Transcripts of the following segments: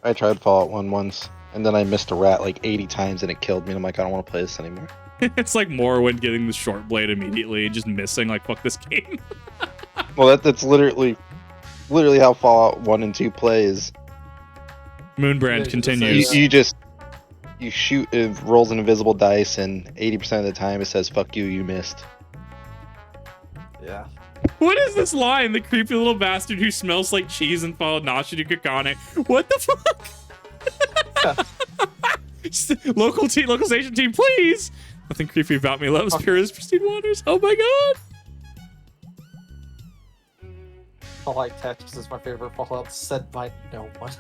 I tried Fallout 1 once, and then I missed a rat like 80 times and it killed me, and I'm like, I don't want to play this anymore. It's like Morrowind getting the short blade immediately and just missing, like, fuck this game. Well, that's literally how Fallout 1 and 2 plays. Moonbrand continues. You shoot, it rolls an invisible dice, and 80% of the time it says, fuck you, you missed. Yeah. What is this line? The creepy little bastard who smells like cheese and followed Nasha to Kakane. What the fuck? Local station team, please. Nothing creepy about me. Loves pure as pristine waters. Oh my god. Fallout Texas is my favorite Fallout, said by no one.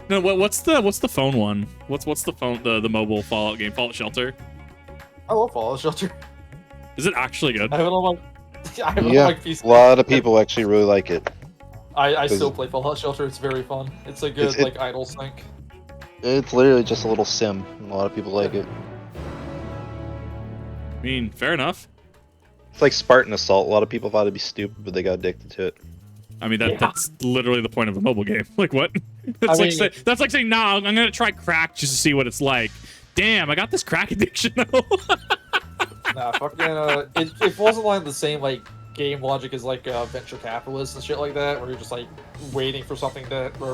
No, what's the phone one? What's the phone the mobile Fallout game? Fallout Shelter. I love Fallout Shelter. Is it actually good? I have it on my PC. A lot of people actually really like it. I still play Fallout Shelter. It's very fun. It's a good like idle sync. It's literally just a little sim, and a lot of people like it. I mean, fair enough. It's like Spartan Assault. A lot of people thought it'd be stupid, but they got addicted to it. I mean, that's literally the point of a mobile game. Like, what? That's like saying, nah, I'm gonna try crack just to see what it's like. Damn, I got this crack addiction though. Nah, fucking, it falls in line with the same like game logic as like venture capitalists and shit like that, where you're just like waiting for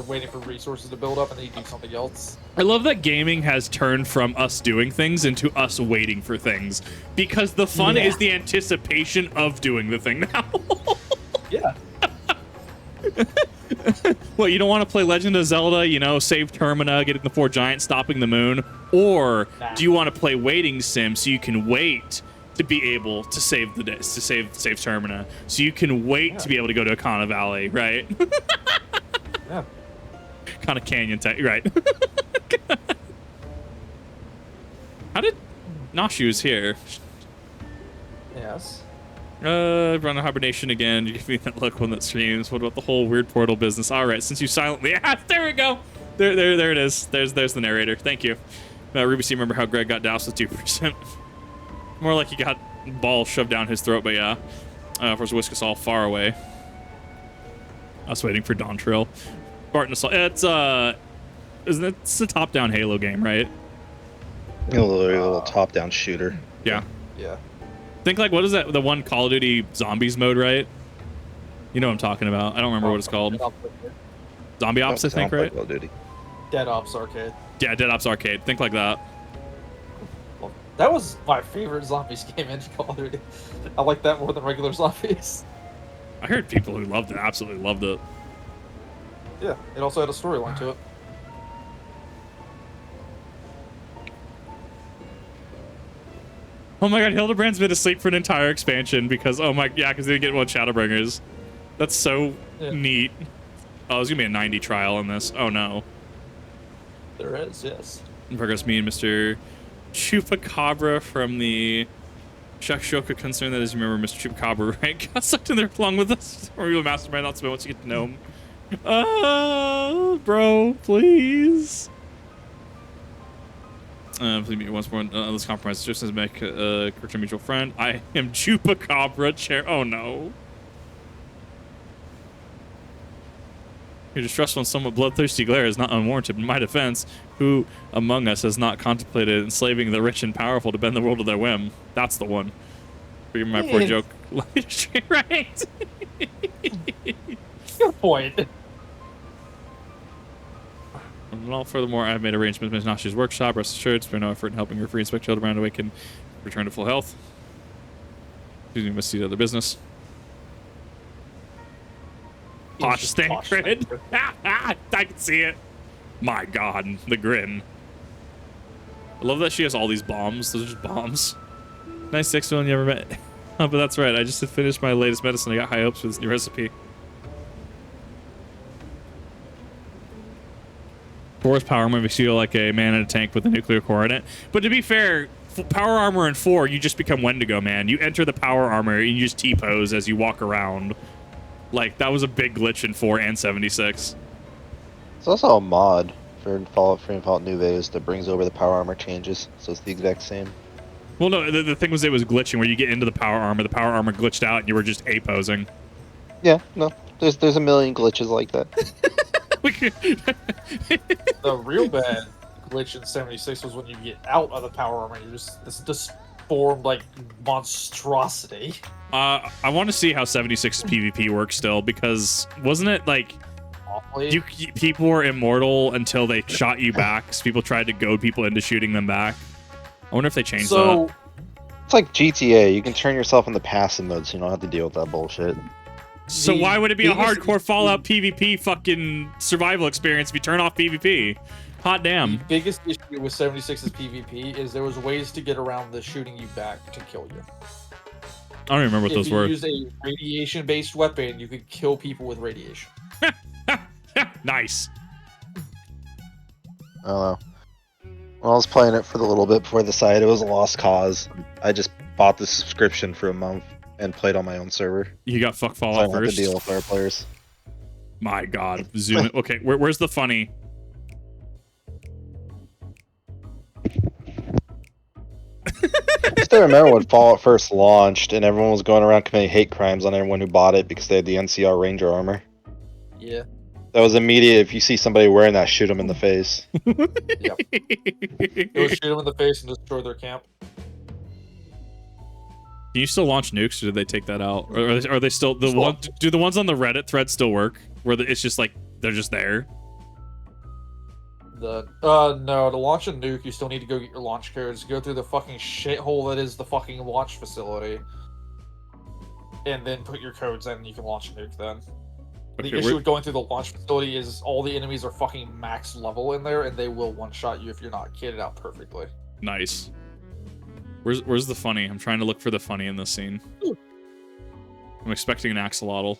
waiting for resources to build up, and then you do something else. I love that gaming has turned from us doing things into us waiting for things, because the fun is the anticipation of doing the thing now. Yeah. Well, you don't want to play Legend of Zelda, you know, save Termina, getting the 4 giants, stopping the moon, or do you want to play Waiting Sim so you can wait to be able to save the days, to save Termina, so you can wait to be able to go to Akana Valley, right? Yeah. Kind of canyon type, right? How did Nashu's here? Yes. Run a hibernation again. You give me that look when that screams. What about the whole weird portal business? All right, since you silently asked, there we go. There it is. There's the narrator. Thank you. Ruby C, remember how Greg got doused with 2%? More like he got balls shoved down his throat, but yeah. Of course, whisk us all far away. I was waiting for Dawn Trill. Spartan Assault. It's a top-down Halo game, right? A little top-down shooter. Yeah. Yeah. Think like, what is that? The one Call of Duty Zombies mode, right? You know what I'm talking about. I don't remember what it's called. Zombie Ops, I think, right? Call of Duty. Dead Ops Arcade. Yeah, Dead Ops Arcade. Think like that. Well, that was my favorite zombies game in Call of Duty. I like that more than regular zombies. I heard people who loved it, absolutely loved it. Yeah, it also had a storyline to it. Oh my god, Hildibrand's been asleep for an entire expansion because, because they didn't get one Shadowbringers. That's so neat. Oh, there's gonna be a 90 trial on this. Oh no. There is, yes. In progress, me and Mr. Chupacabra from the Shakshoka concern. That is, you remember Mr. Chupacabra, right? Got sucked in there along with us. Or you'll mastermind not once you get to know him. Bro, please. Please meet once more. Let's compromise. Just as make a mutual friend. I am Chupacabra chair. Oh no. Your distrustful and somewhat bloodthirsty glare is not unwarranted. In my defense, who among us has not contemplated enslaving the rich and powerful to bend the world to their whim? That's the one. Forgive my poor joke. Right? Good point. And all furthermore, I've made arrangements with Ms. Nashi's workshop. Rest assured, spare no effort in helping her free inspect Hildibrand awaken, return to full health. Excuse me, must see the other business. Posh stank grin. I can see it. My god, the grin. I love that she has all these bombs. Those are just bombs. Nice 6 villain you ever met. Oh, but that's right. I just finished my latest medicine. I got high hopes for this new recipe. 4's power armor makes you feel like a man in a tank with a nuclear core in it. But to be fair, power armor in 4, you just become Wendigo, man. You enter the power armor and you just T-pose as you walk around. Like, that was a big glitch in 4 and 76. It's also a mod for Fallout 3 and Fallout New Vegas that brings over the power armor changes, so it's the exact same. Well, no, the thing was it was glitching where you get into the power armor glitched out and you were just A-posing. Yeah, no. There's a million glitches like that. The real bad glitch in 76 was when you get out of the power armor, you're just this disformed like monstrosity. I want to see how 76's PvP works still, because wasn't it like Awfully. people were immortal until they shot you back, because people tried to goad people into shooting them back. I wonder if they changed that. It's like GTA. You can turn yourself into passive mode, so you don't have to deal with that bullshit. So The why would it be a biggest hardcore issue- Fallout PvP fucking survival experience if you turn off PvP? Hot damn. The biggest issue with 76's PvP is there was ways to get around the shooting you back to kill you. I don't remember what If those you were. used a radiation-based weapon, you could kill people with radiation. Nice. I don't know. When I was playing it for the little bit before the site, it was a lost cause. I just bought the subscription for a month and played on my own server. You got fuck So I Fallout don't have first. to deal with our players. My god. Zoom in. Okay, where's the funny? I still remember when Fallout first launched and everyone was going around committing hate crimes on everyone who bought it because they had the NCR Ranger armor. Yeah. That was immediate. If you see somebody wearing that, shoot them in the face. Go shoot them in the face and destroy their camp. Can you still launch nukes, or did they take that out? Or are they still the Still- one? Do the ones on the Reddit thread still work? Where it's just like they're just there? No, to launch a nuke, you still need to go get your launch codes, go through the fucking shithole that is the fucking launch facility, and then put your codes in and you can launch a nuke then. Okay, The issue with going through the launch facility is all the enemies are fucking max level in there, and they will one-shot you if you're not kitted out perfectly. Nice. Where's the funny? I'm trying to look for the funny in this scene. Ooh. I'm expecting an axolotl.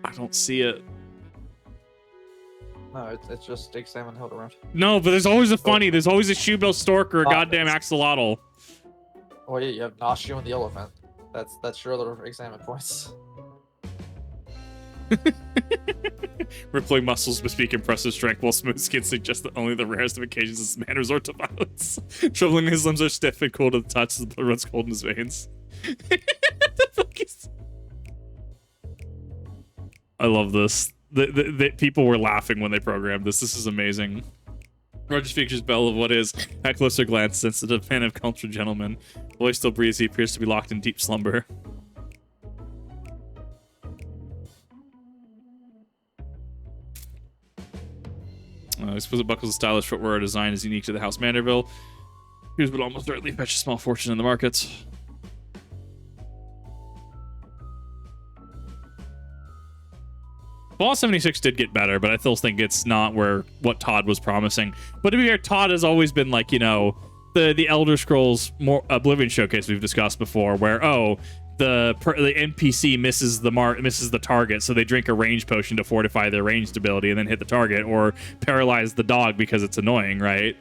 I don't see it. No, it's just examine Hildibrand. No, but there's always a funny. There's always a shoebill stork or a Ah, goddamn axolotl. Oh yeah, you have Nashu and the elephant. That's your other examine points. Rippling muscles bespeak impressive strength, while smooth skin suggests that only the rarest of occasions this man resort to violence. Troubling his limbs are stiff and cool to the touch, the blood runs cold in his veins. The fuck is... I love this. The people were laughing when they programmed this. This is amazing. Rogers features Belle of what is, at closer glance, sensitive man of cultured gentleman. Voice still breathes, he appears to be locked in deep slumber. Exquisite buckles and stylish footwear design is unique to the House Manderville. Here's would almost certainly fetch a small fortune in the markets. Fallout 76 did get better, but I still think it's not what Todd was promising. But to be fair, Todd has always been like, you know, the Elder Scrolls more Oblivion showcase we've discussed before, where the NPC misses the target, so they drink a range potion to fortify their ranged ability and then hit the target, or paralyze the dog because it's annoying, right?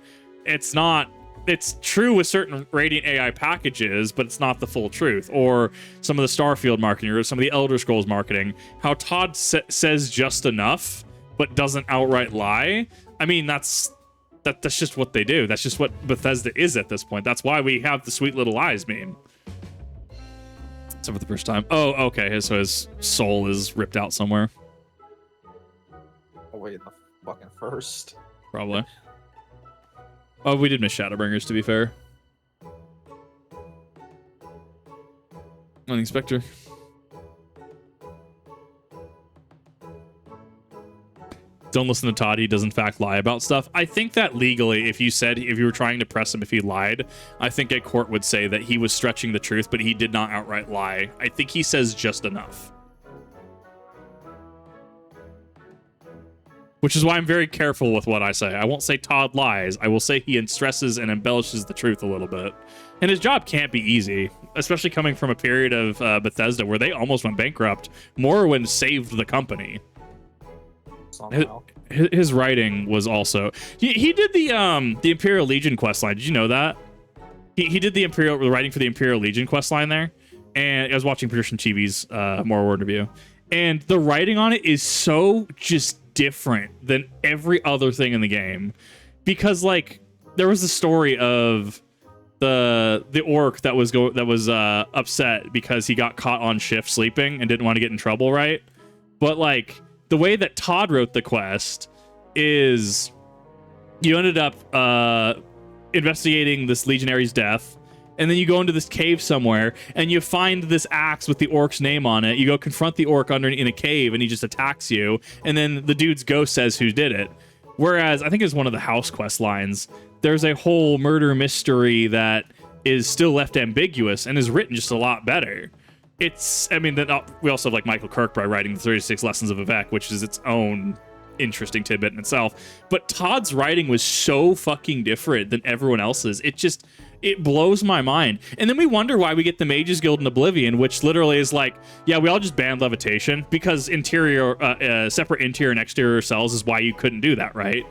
It's true with certain Radiant AI packages, but it's not the full truth. Or some of the Starfield marketing, or some of the Elder Scrolls marketing, how Todd says just enough, but doesn't outright lie. I mean, that's just what they do. That's just what Bethesda is at this point. That's why we have the sweet little lies meme. Except for the first time. Oh, okay. So his soul is ripped out somewhere. Oh wait, the fucking first. Probably. Oh, we did miss Shadowbringers, to be fair. Lightning Spectre. Don't listen to Todd. He does, in fact, lie about stuff. I think that legally, if you were trying to press him if he lied, I think a court would say that he was stretching the truth, but he did not outright lie. I think he says just enough. Which is why I'm very careful with what I say. I won't say Todd lies. I will say he stresses and embellishes the truth a little bit. And his job can't be easy, especially coming from a period of Bethesda where they almost went bankrupt. Morrowind saved the company. Somehow. His writing was also... He did the Imperial Legion questline. Did you know that? He did the writing for the Imperial Legion questline there. And I was watching Patrician Chibi's Morrowind review. And the writing on it is so just different than every other thing in the game, because like there was a story of the orc that was upset because he got caught on shift sleeping and didn't want to get in trouble, right? But like the way that Todd wrote the quest is you ended up investigating this legionary's death, and then you go into this cave somewhere and you find this axe with the orc's name on it. You go confront the orc in a cave and he just attacks you, and then the dude's ghost says who did it. Whereas I think it's one of the house quest lines, there's a whole murder mystery that is still left ambiguous and is written just a lot better. We also have like Michael Kirkbride writing the 36 Lessons of Vivek, which is its own interesting tidbit in itself. But Todd's writing was so fucking different than everyone else's. It blows my mind. And then we wonder why we get the Mages Guild in Oblivion, which literally is like, yeah, we all just banned levitation because separate interior and exterior cells is why you couldn't do that, right?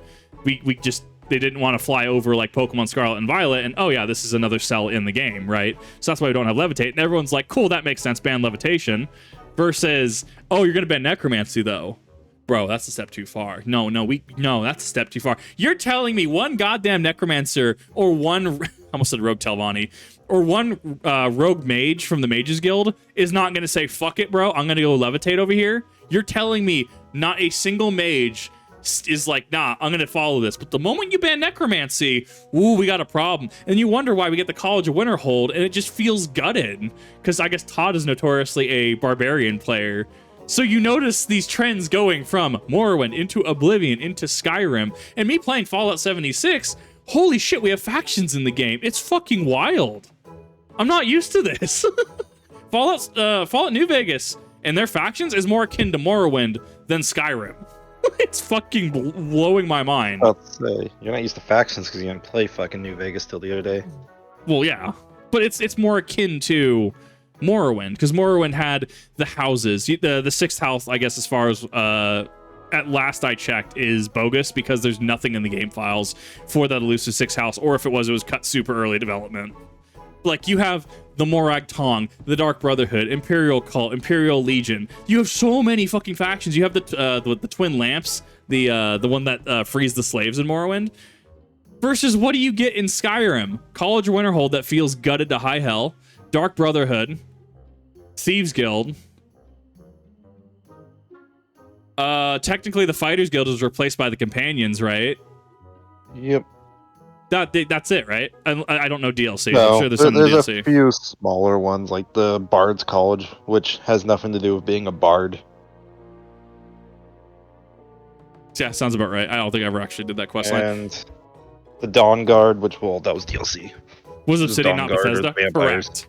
They didn't want to fly over like Pokemon Scarlet and Violet, and oh yeah, this is another cell in the game, right? So that's why we don't have levitate. And everyone's like, cool, that makes sense, ban levitation. Versus, oh, you're gonna ban necromancy though. Bro, that's a step too far. No, that's a step too far. You're telling me one goddamn necromancer or one, I almost said rogue Telvanni, or one rogue mage from the Mages Guild is not gonna say, fuck it, bro, I'm gonna go levitate over here? You're telling me not a single mage is like, nah, I'm gonna follow this. But the moment you ban necromancy, ooh, we got a problem. And you wonder why we get the College of Winterhold, and it just feels gutted. Because I guess Todd is notoriously a barbarian player. So you notice these trends going from Morrowind into Oblivion into Skyrim. And me playing Fallout 76, holy shit, we have factions in the game. It's fucking wild. I'm not used to this. Fallout New Vegas and their factions is more akin to Morrowind than Skyrim. It's fucking blowing my mind. I'll say, you're not used to factions because you didn't play fucking New Vegas till the other day. Well, yeah. But it's more akin to Morrowind, because Morrowind had the houses. The sixth house, I guess, as far as at last I checked, is bogus because there's nothing in the game files for that elusive sixth house, or if it was cut super early development. Like, you have the Morag Tong, the Dark Brotherhood, Imperial Cult, Imperial Legion. You have so many fucking factions. You have the Twin Lamps, the one that frees the slaves in Morrowind. Versus what do you get in Skyrim? College of Winterhold that feels gutted to high hell. Dark Brotherhood. Thieves Guild. Technically the Fighters Guild was replaced by the Companions, right? Yep. That's it, right? I don't know DLC. No, I'm sure there's some DLC. A few smaller ones, like the Bard's College, which has nothing to do with being a bard. Yeah, sounds about right. I don't think I ever actually did that quest line. And the Dawn Guard, which, well, that was DLC. Was Obsidian not Bethesda? Correct.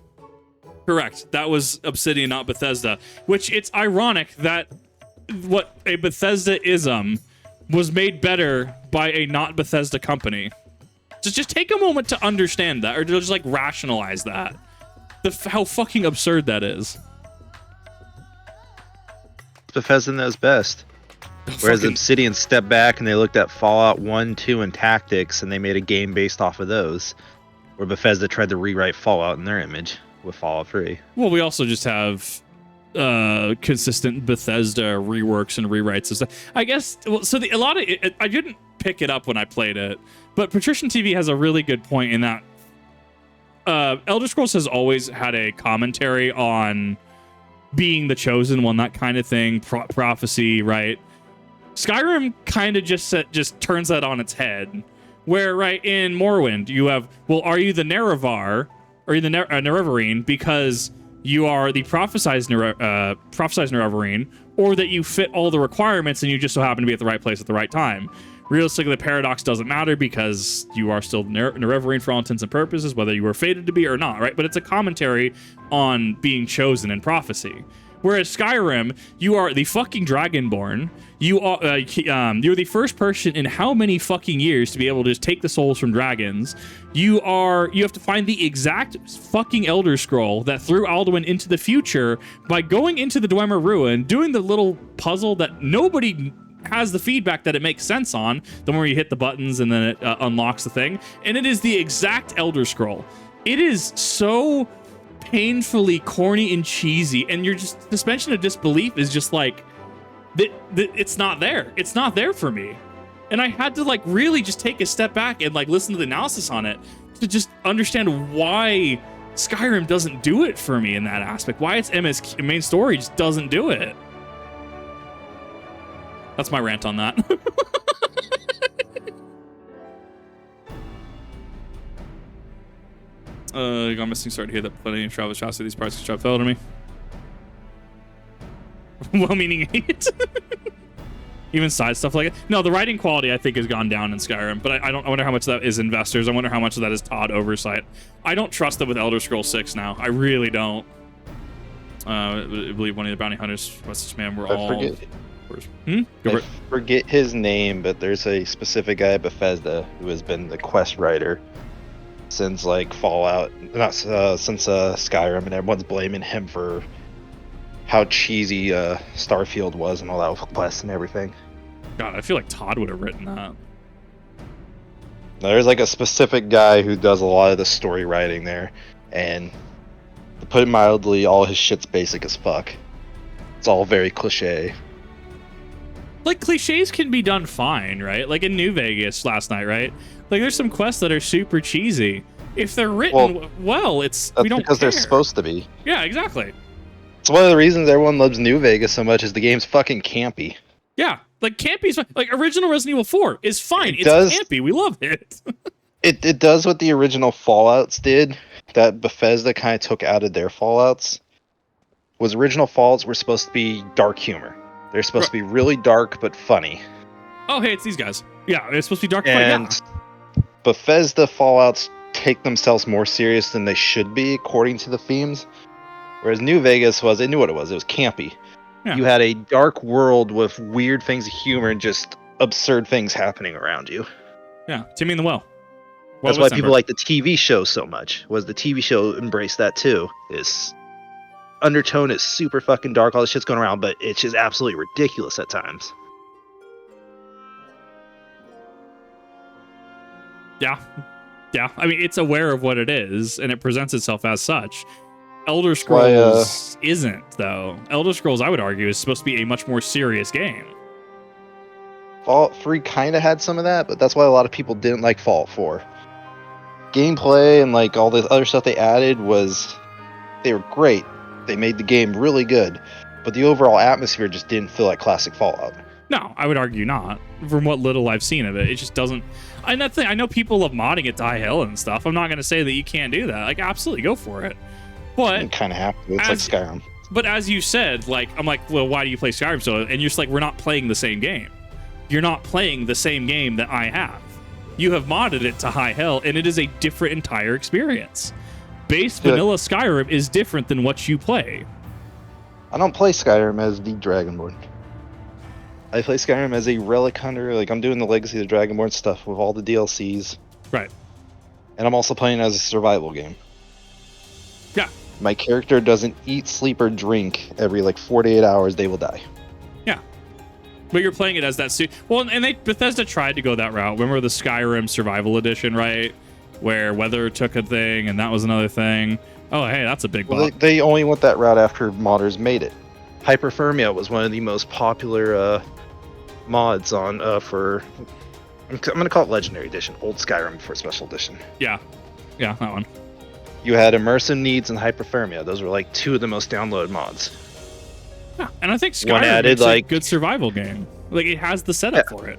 Correct. That was Obsidian, not Bethesda. Which, it's ironic that what a Bethesda-ism was made better by a not Bethesda company. Just take a moment to understand that, or to just like rationalize that. How fucking absurd that is. Bethesda knows best. Whereas Obsidian stepped back and they looked at Fallout 1, 2, and Tactics, and they made a game based off of those. Where Bethesda tried to rewrite Fallout in their image with Fallout 3. Well, we also just have consistent Bethesda reworks and rewrites and stuff. I guess, well, so a lot of it, I didn't pick it up when I played it, but Patrician TV has a really good point in that Elder Scrolls has always had a commentary on being the chosen one, that kind of thing, prophecy, right? Skyrim kind of just turns that on its head, where, right, in Morrowind, you have, well, are you the Nerevar, or are you the Nerevarine because you are the prophesized Nerevarine, or that you fit all the requirements and you just so happen to be at the right place at the right time? Realistically, the paradox doesn't matter because you are still Nerevarine for all intents and purposes, whether you were fated to be or not, right? But it's a commentary on being chosen in prophecy. Whereas Skyrim, you are the fucking Dragonborn. You're the first person in how many fucking years to be able to just take the souls from dragons. You have to find the exact fucking Elder Scroll that threw Alduin into the future by going into the Dwemer Ruin, doing the little puzzle that nobody has the feedback that it makes sense on, the more you hit the buttons and then it unlocks the thing. And it is the exact Elder Scroll. It is so painfully corny and cheesy, and your just suspension of disbelief is just like, it's not there. It's not there for me. And I had to like really just take a step back and like listen to the analysis on it to just understand why Skyrim doesn't do it for me in that aspect. Why its main story just doesn't do it. That's my rant on that. I'm missing. Sorry to hear that plenty of travel shots to these parts of the job fell to me. Well-meaning hate. Even side stuff like it. No, the writing quality I think has gone down in Skyrim, but I wonder how much of that is investors. I wonder how much of that is Todd oversight. I don't trust it with Elder Scrolls 6 now. I really don't. I believe one of the bounty hunters, what's this man? We're all. I forget his name, but there's a specific guy at Bethesda who has been the quest writer since like Fallout, not since Skyrim, and everyone's blaming him for how cheesy Starfield was and all that with quests and everything. God, I feel like Todd would have written that. There's like a specific guy who does a lot of the story writing there, and to put it mildly, all his shit's basic as fuck. It's all very cliche. Like, cliches can be done fine, right? Like in New Vegas last night, right? Like, there's some quests that are super cheesy. If they're written well, it's we don't because care. They're supposed to be. Yeah, exactly. It's one of the reasons everyone loves New Vegas so much is the game's fucking campy. Yeah, like campy's fine. Like original Resident Evil 4 is fine. It's campy. We love it. It does what the original Fallouts did that Bethesda kind of took out of their Fallouts. Was original Fallouts were supposed to be dark humor. They're supposed to be really dark but funny. Oh, hey, it's these guys. Yeah, it's supposed to be dark and funny. Yeah. Bethesda Fallouts take themselves more serious than they should be according to the themes. Whereas New Vegas it knew what it was. It was campy. Yeah. You had a dark world with weird things of humor and just absurd things happening around you. Yeah, Timmy and the Well. That's why people like the TV show so much. Was the TV show embraced that too? This undertone is super fucking dark, all this shit's going around, but it's just absolutely ridiculous at times. Yeah. Yeah. I mean, it's aware of what it is, and it presents itself as such. Elder Scrolls isn't, though. Elder Scrolls, I would argue, is supposed to be a much more serious game. Fallout 3 kind of had some of that, but that's why a lot of people didn't like Fallout 4. Gameplay and like all the other stuff they added they were great. They made the game really good, but the overall atmosphere just didn't feel like classic Fallout. No, I would argue not. From what little I've seen of it, it just doesn't. I know people love modding it to high hell and stuff. I'm not going to say that you can't do that. Like, absolutely, go for it. But you kind of have to. It's like Skyrim. But as you said, like, I'm like, well, why do you play Skyrim so? And you're just like, we're not playing the same game. You're not playing the same game that I have. You have modded it to high hell, and it is a different entire experience. Base vanilla Skyrim is different than what you play. I don't play Skyrim as the Dragonborn. I play Skyrim as a relic hunter. Like, I'm doing the Legacy of the Dragonborn stuff with all the DLCs. Right. And I'm also playing as a survival game. Yeah. My character doesn't eat, sleep, or drink. Every, 48 hours, they will die. Yeah. But you're playing it as that suit. Well, and Bethesda tried to go that route. Remember the Skyrim Survival Edition, right? Where weather took a thing, and that was another thing. Oh, hey, that's a big bump. They only went that route after modders made it. Hyperthermia was one of the most popular mods on for. I'm going to call it Legendary Edition, old Skyrim for Special Edition. Yeah, that one. You had immersive needs and hyperthermia. Those were two of the most downloaded mods. Yeah, and I think Skyrim is a good survival game. Like, it has the setup for it.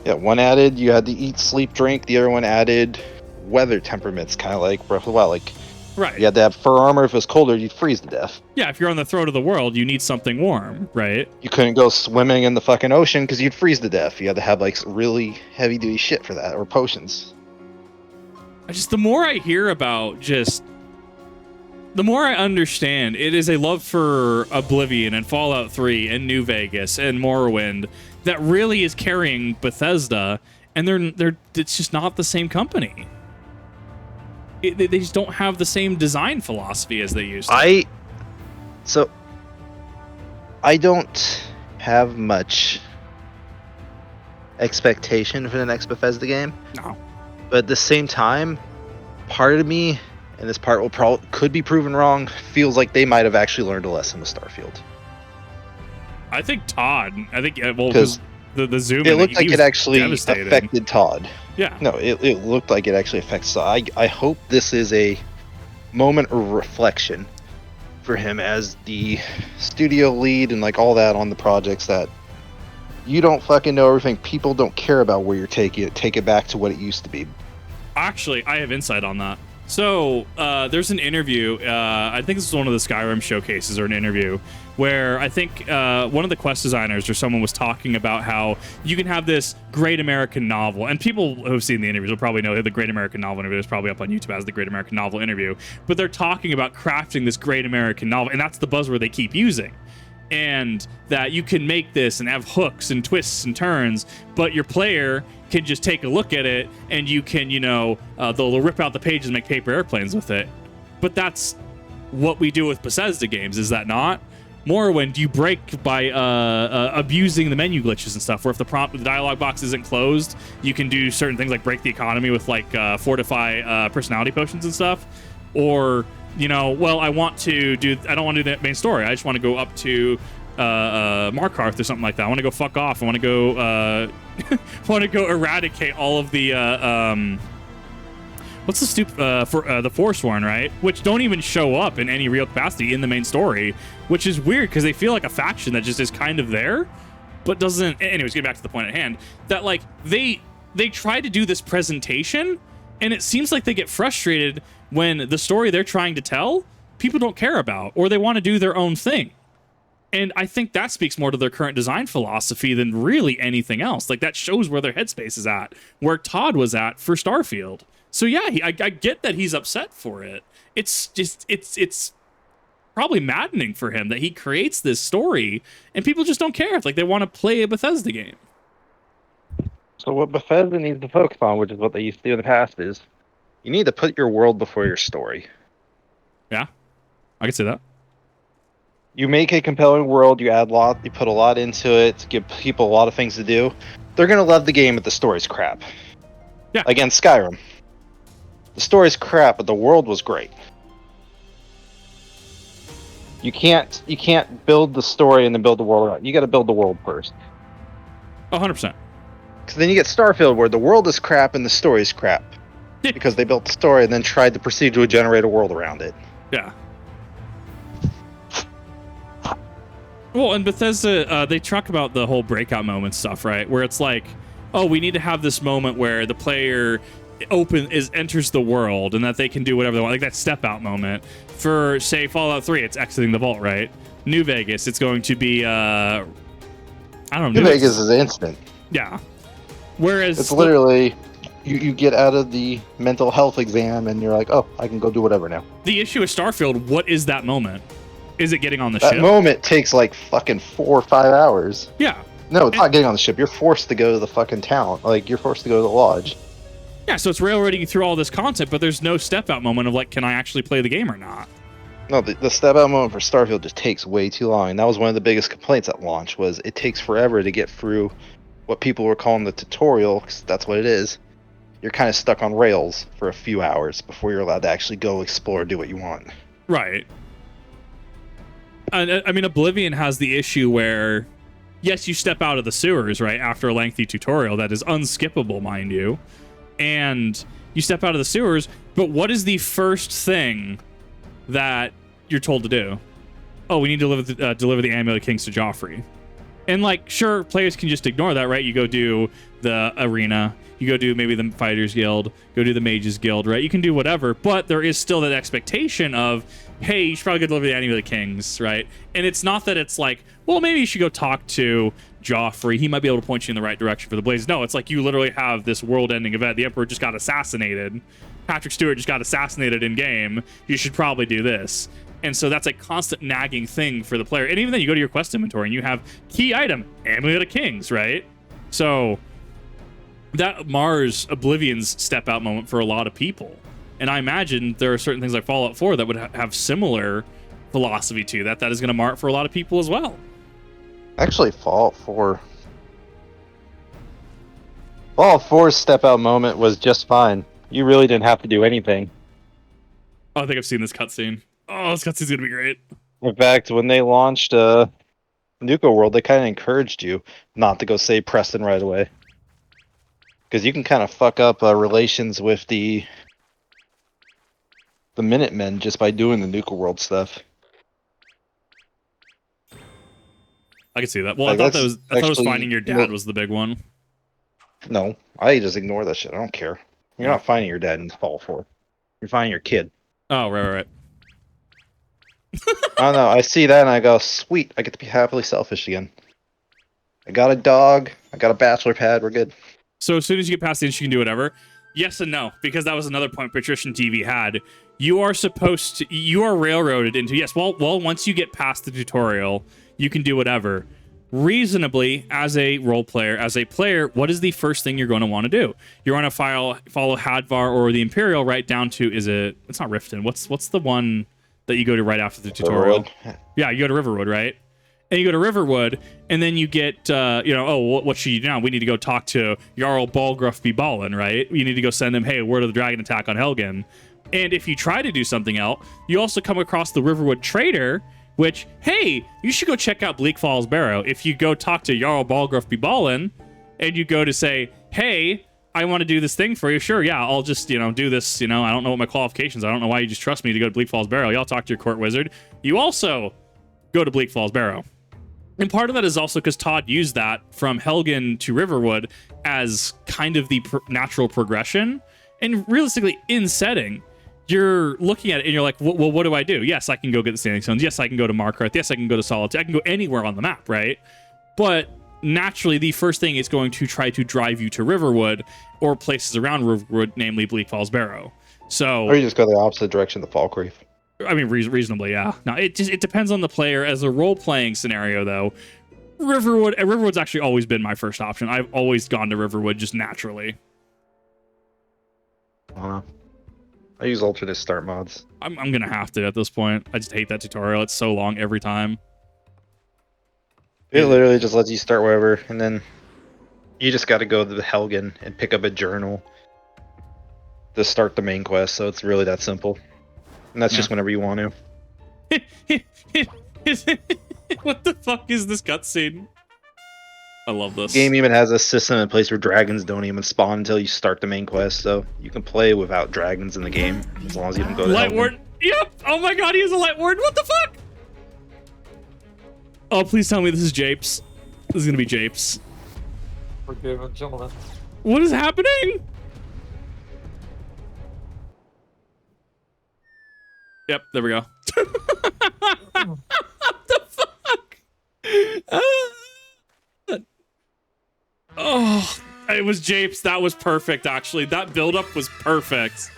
Yeah, one added you had to eat, sleep, drink. The other one added weather temperaments, kind of like Breath of the Wild. Right. You had to have fur armor. If it was colder, you'd freeze to death. Yeah, if you're on the throat of the world, you need something warm, right? You couldn't go swimming in the fucking ocean because you'd freeze to death. You had to have really heavy duty shit for that, or potions. The more I hear about the more I understand, it is a love for Oblivion and Fallout 3 and New Vegas and Morrowind that really is carrying Bethesda, and it's just not the same company. They just don't have the same design philosophy as they used to. I don't have much expectation for the next Bethesda game. No. But at the same time, part of me, and this part could be proven wrong, feels like they might have actually learned a lesson with Starfield. I think Todd. Because The zoom. It looked like was it actually devastated. affected Todd. Yeah. No, it looked like it actually affects. So I hope this is a moment of reflection for him as the studio lead and like all that on the projects, that you don't fucking know everything. People don't care about where you're taking it. Take it back to what it used to be. Actually, I have insight on that. So there's an interview. I think this is one of the Skyrim showcases or an interview where I think one of the quest designers or someone was talking about how you can have this great American novel. And people who have seen the interviews will probably know the Great American Novel interview is probably up on YouTube as the Great American Novel interview. But they're talking about crafting this great American novel. And that's the buzzword they keep using. And that you can make this and have hooks and twists and turns, but your player can just take a look at it and you can, they'll rip out the pages and make paper airplanes with it. But that's what we do with Bethesda games, is that not? Morrowind, you break by abusing the menu glitches and stuff, where if the dialogue box isn't closed, you can do certain things like break the economy with like fortify personality potions and stuff. Or, I don't want to do the main story. I just want to go up to Markarth or something like that. I want to go fuck off. I want to go eradicate all of the what's the the Forsworn, right? Which don't even show up in any real capacity in the main story, which is weird because they feel like a faction that just is kind of there, but doesn't. Anyways, getting back to the point at hand, that like they try to do this presentation, and it seems like they get frustrated when the story they're trying to tell people don't care about, or they want to do their own thing. And I think that speaks more to their current design philosophy than really anything else. Like, that shows where their headspace is at, where Todd was at for Starfield. So yeah, I get that he's upset for it. It's just, it's probably maddening for him that he creates this story and people just don't care. It's like they want to play a Bethesda game. So what Bethesda needs to focus on, which is what they used to do in the past, is you need to put your world before your story. Yeah, I can see that. You make a compelling world, you put a lot into it, give people a lot of things to do. They're gonna love the game, but the story's crap. Yeah. Again, Skyrim. The story's crap, but the world was great. You can't build the story and then build the world around. You got to build the world first. 100%. Because then you get Starfield, where the world is crap and the story's crap. Yeah. Because they built the story and then tried to procedurally generate a world around it. Yeah. Well, and Bethesda, they talk about the whole breakout moment stuff, right? Where it's like, oh, we need to have this moment where the player enters the world and that they can do whatever they want, like that step out moment. For, say, Fallout 3, it's exiting the vault, right? New Vegas, it's going to be I don't know. New Vegas is instant. Yeah. Whereas it's literally you get out of the mental health exam and you're like, oh, I can go do whatever now. The issue with Starfield, what is that moment? Is it getting on the ship? That moment takes like fucking 4 or 5 hours. Yeah. No, it's not getting on the ship. You're forced to go to the fucking town. Like, you're forced to go to the lodge. Yeah, so it's railroading you through all this content, but there's no step-out moment of, like, can I actually play the game or not? No, the step-out moment for Starfield just takes way too long. And that was one of the biggest complaints at launch, was it takes forever to get through what people were calling the tutorial, because that's what it is. You're kind of stuck on rails for a few hours before you're allowed to actually go explore, do what you want. Right. I mean, Oblivion has the issue where, yes, you step out of the sewers, right, after a lengthy tutorial that is unskippable, mind you, and you step out of the sewers, but what is the first thing that you're told to do? Oh, we need to deliver the Amulet of Kings to Joffrey. And, like, sure, players can just ignore that, right? You go do the arena, you go do maybe the Fighters Guild, go do the Mages Guild, right? You can do whatever, but there is still that expectation of, hey, you should probably go deliver the Amulet of Kings, right? And it's not that it's like, well, maybe you should go talk to Joffrey. He might be able to point you in the right direction for the Blaze. No, it's like you literally have this world-ending event. The Emperor just got assassinated. Patrick Stewart just got assassinated in-game. You should probably do this. And so that's a constant nagging thing for the player. And even then, you go to your quest inventory and you have key item, Amulet of Kings, right? So that mars Oblivion's step-out moment for a lot of people. And I imagine there are certain things like Fallout 4 that would have similar philosophy to that. That is going to mar it for a lot of people as well. Actually, Fallout 4's step-out moment was just fine. You really didn't have to do anything. Oh, I think I've seen this cutscene. Oh, this cutscene's going to be great. In fact, when they launched Nuka World, they kind of encouraged you not to go save Preston right away. Because you can kind of fuck up relations with the Minutemen just by doing the Nuka World stuff. I can see that. Well, Like, I thought it was actually- finding your dad was the big one. No, I just ignore that shit. I don't care. You're Yeah. not finding your dad in Fall 4. You're finding your kid. Oh, right. I don't know. I see that and I go, sweet. I get to be happily selfish again. I got a dog. I got a bachelor pad. We're good. So as soon as you get past the inch, you can do whatever. Yes and no, because that was another point Patrician TV had. You are railroaded into, yes, well, once you get past the tutorial, you can do whatever. Reasonably, as a role player, as a player, what is the first thing you're going to want to do? You're going to follow Hadvar or the Imperial right down to, it's not Riften. What's the one that you go to right after the tutorial? Riverwood. Yeah, you go to Riverwood, right? And you go to Riverwood, and then you get, what should you do now? We need to go talk to Jarl Balgruff Balin, right? You need to go send him, hey, word of the dragon attack on Helgen. And if you try to do something else, you also come across the Riverwood Trader, which, hey, you should go check out Bleak Falls Barrow. If you go talk to Jarl Balgruff Balin, and you go to say, hey, I want to do this thing for you. Sure, yeah, I'll just, do this. I don't know what my qualifications are. I don't know why you just trust me to go to Bleak Falls Barrow. Y'all talk to your court wizard. You also go to Bleak Falls Barrow. And part of that is also because Todd used that from Helgen to Riverwood as kind of the natural progression. And realistically, in setting, you're looking at it and you're like, well, what do I do? Yes, I can go get the Standing Stones. Yes, I can go to Markarth. Yes, I can go to Solitude. I can go anywhere on the map, right? But naturally, the first thing is going to try to drive you to Riverwood or places around Riverwood, namely Bleak Falls Barrow. So, Or you just go the opposite direction to Falkreath. I mean, reasonably, yeah. Now, it depends on the player. As a role-playing scenario, though, Riverwood's actually always been my first option. I've always gone to Riverwood just naturally. I don't know. I use alternate start mods. I'm gonna have to at this point. I just hate that tutorial. It's so long every time. It literally just lets you start wherever, and then you just got to go to the Helgen and pick up a journal to start the main quest. So it's really that simple, and that's just whenever you want to. What the fuck is this cutscene? I love this. The game even has a system in place where dragons don't even spawn until you start the main quest, so you can play without dragons in the game as long as you don't go to Light Helgen. Ward. Yep. Oh my god, he is a Light Ward. What the fuck? Oh, please tell me this is Japes. This is gonna be Japes. Forgiven, gentlemen. What is happening? Yep, there we go. What the fuck? Oh, it was Japes. That was perfect, actually. That build-up was perfect.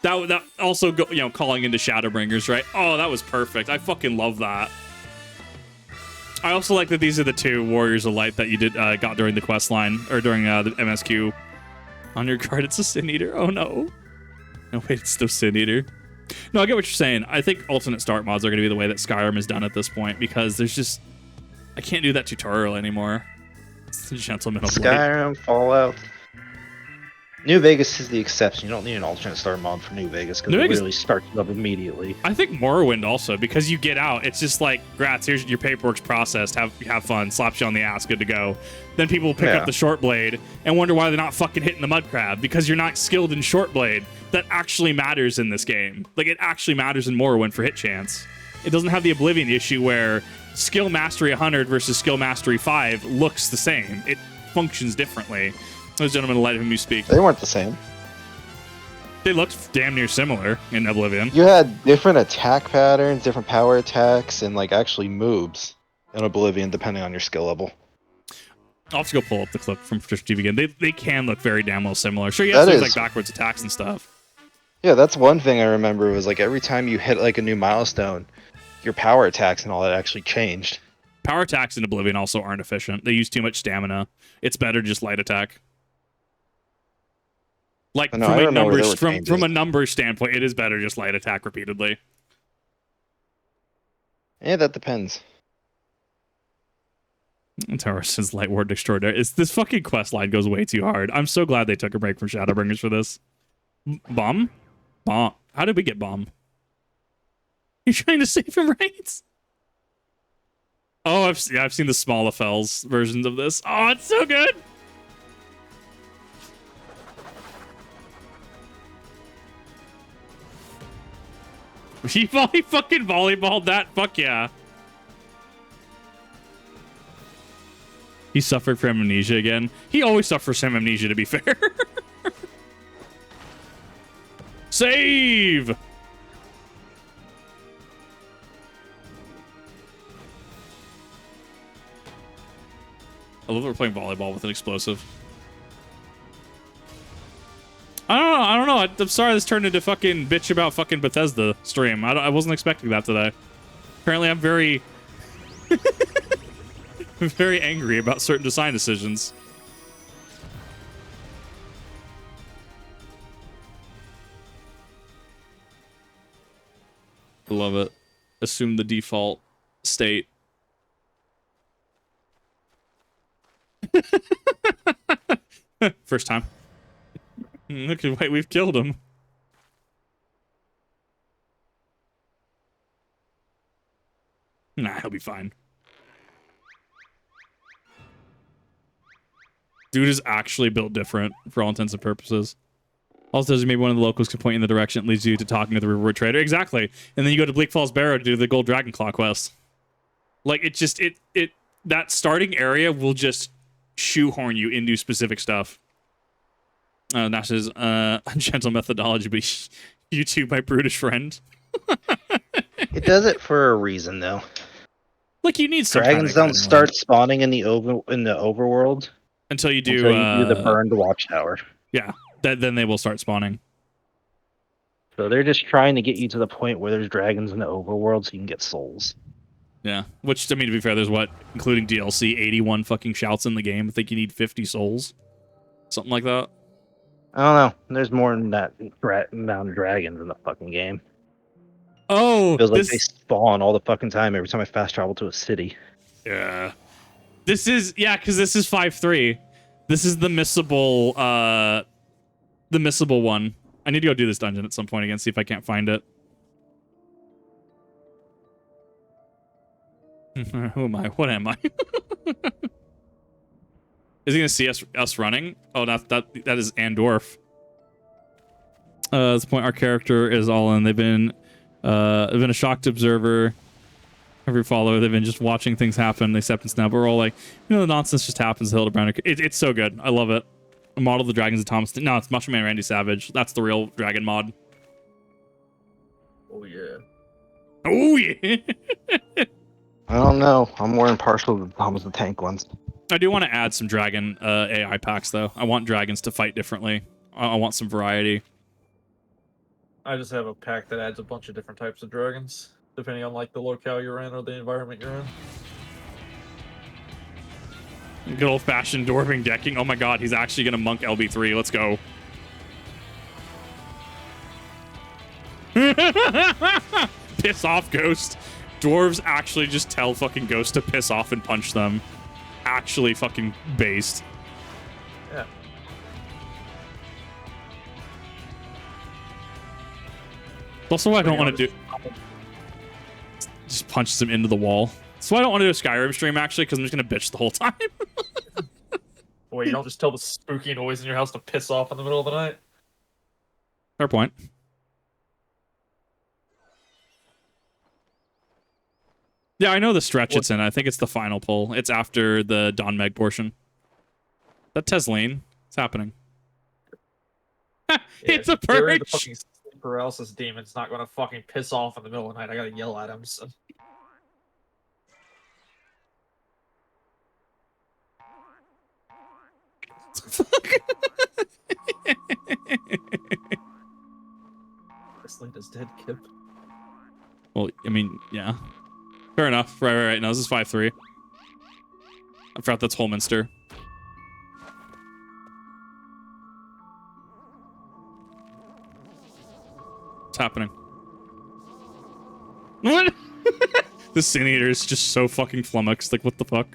That also, calling into Shadowbringers, right? Oh, that was perfect. I fucking love that. I also like that these are the two Warriors of Light that you got during the quest line, or during the MSQ. On your card, it's a Sin Eater. Oh, no. No, wait, it's still Sin Eater. No, I get what you're saying. I think alternate start mods are going to be the way that Skyrim is done at this point, because there's just... I can't do that tutorial anymore. It's the Gentleman of Light. Skyrim, Fallout. New Vegas is the exception. You don't need an alternate start mod for New Vegas because it really starts up immediately. I think Morrowind also, because you get out, it's just like, grats, here's your paperwork's processed, have fun, slaps you on the ass, good to go. Then people pick up the short blade and wonder why they're not fucking hitting the mud crab, because you're not skilled in short blade. That actually matters in this game. Like, it actually matters in Morrowind for hit chance. It doesn't have the Oblivion issue where skill mastery 100 versus skill mastery 5 looks the same. It functions differently. Those gentlemen, let whom you speak. They weren't the same. They looked damn near similar in Oblivion. You had different attack patterns, different power attacks, and like actually moves in Oblivion depending on your skill level. I'll have to go pull up the clip from Patrician TV again. They can look very damn well similar. Sure, yes, there's like backwards attacks and stuff. Yeah, that's one thing I remember was like every time you hit like a new milestone, your power attacks and all that actually changed. Power attacks in Oblivion also aren't efficient. They use too much stamina. It's better to just light attack. Like from a numbers standpoint, it is better just light attack repeatedly. Yeah, that depends. Taurus says Light Ward Extraordinaire. This fucking quest line goes way too hard. I'm so glad they took a break from Shadowbringers for this. Bomb? Bomb. How did we get bomb? You're trying to save him, right? Oh, I've seen the Smallafels versions of this. Oh, it's so good. He fucking volleyballed that. Fuck yeah. He suffered from amnesia again. He always suffers from amnesia, to be fair. Save! I love that we're playing volleyball with an explosive. I don't know. I'm sorry this turned into fucking bitch about fucking Bethesda stream. I wasn't expecting that today. Apparently I'm very... very angry about certain design decisions. I love it. Assume the default state. First time. Look at wait, we've killed him. Nah, he'll be fine. Dude is actually built different for all intents and purposes. Also, maybe one of the locals could point you in the direction that leads you to talking to the reward trader. Exactly. And then you go to Bleak Falls Barrow to do the Gold Dragon Claw quest. Like, it just, that starting area will just shoehorn you into specific stuff. Nash says, gentle methodology, but YouTube, my brutish friend. It does it for a reason, though. Like, you need some dragons don't start spawning in the overworld until you do the burned watchtower. Yeah, then they will start spawning. So they're just trying to get you to the point where there's dragons in the overworld so you can get souls. Yeah, which, I mean, to be fair, there's what, including DLC, 81 fucking shouts in the game. I think you need 50 souls. Something like that. I don't know. There's more than that amount of dragons in the fucking game. Oh, feels like they spawn all the fucking time every time I fast travel to a city. Yeah. This is, because this is 5-3. This is the missable one. I need to go do this dungeon at some point again, see if I can't find it. Who am I? What am I? Is he gonna see us running? Oh, that is Andorf. At this point, our character is all in. They've been a shocked observer, every follower. They've been just watching things happen. They accept now, but we're all like, the nonsense just happens. Hildibrand. It's so good. I love it. A model of the dragons of Thomas. No, it's Mushroom Man Randy Savage. That's the real dragon mod. Oh yeah. Oh yeah. I don't know. I'm more impartial to the Thomas the Tank ones. I do want to add some dragon AI packs, though. I want dragons to fight differently. I want some variety. I just have a pack that adds a bunch of different types of dragons, depending on like the locale you're in or the environment you're in. Good old-fashioned dwarving decking. Oh my god, he's actually going to monk LB3. Let's go. Piss off, Ghost. Dwarves actually just tell fucking Ghost to piss off and punch them. Actually fucking based. Yeah. Also, what I don't want to do... Just punches him into the wall. So I don't want to do a Skyrim stream, actually, because I'm just going to bitch the whole time. Boy, you don't just tell the spooky noise in your house to piss off in the middle of the night? Fair point. Yeah, I know the stretch it's in. I think it's the final pull. It's after the Don Meg portion. That Tesleen. It's happening. It's a purge! The fucking sleep paralysis demon's not going to fucking piss off in the middle of the night. I gotta yell at him, so... This dead, Kip. Well, I mean, yeah. Fair enough. Right. No, this is 5-3. I forgot that's Holminster. What's happening? What? The Sin Eater is just so fucking flummoxed. Like, what the fuck?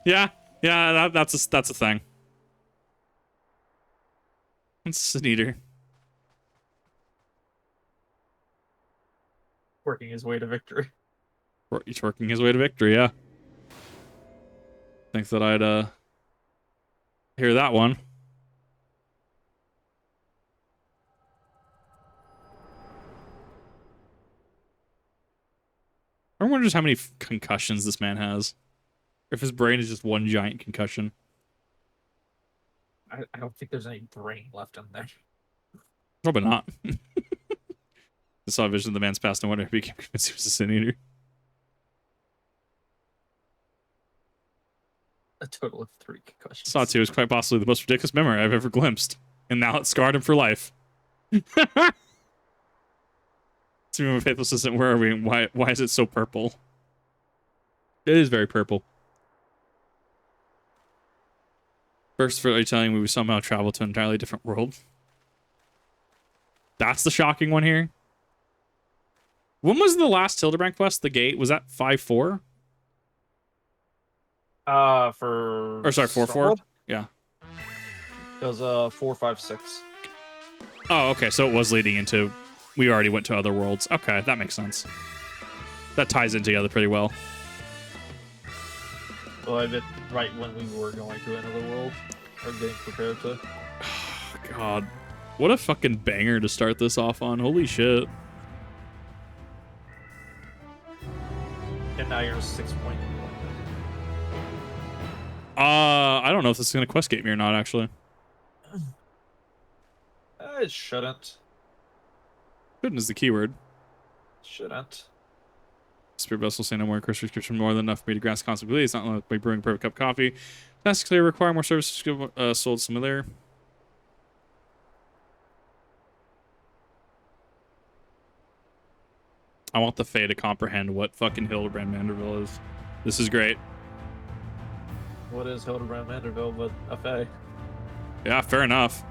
Yeah, that's a thing. It's Sin Eater. Working his way to victory. He's working his way to victory, yeah. Think that I'd hear that one. I wonder just how many concussions this man has. Or if his brain is just one giant concussion. I don't think there's any brain left in there. Probably not. I saw a vision of the man's past and wonder if he became convinced he was a sin eater. A total of 3 concussions. Satsu is quite possibly the most ridiculous memory I've ever glimpsed. And now it's scarred him for life. To my faithful assistant, where are we? And why is it so purple? It is very purple. First, for you telling me we somehow traveled to an entirely different world. That's the shocking one here. When was the last Hildibrand quest? The gate? Was that 5-4? For... Or sorry, 4-4? Yeah. It was 4-5-6. Oh, okay. So it was leading into... We already went to other worlds. Okay, that makes sense. That ties in together pretty well. Well, I meant right when we were going to another world. Or getting prepared to. God. What a fucking banger to start this off on. Holy shit. And now you're 6 point. I don't know if this is going to quest gate me or not, actually. It shouldn't. Shouldn't is the keyword. Shouldn't. Spirit vessel say no more curse restriction more than enough for me to grasp concept. It's not like by brewing a perfect cup of coffee. Tasks clear, require more services sold similar. I want the Fae to comprehend what fucking Hildibrand Manderville is. This is great. What is Hildibrand Manderville but a Fae? Yeah, fair enough.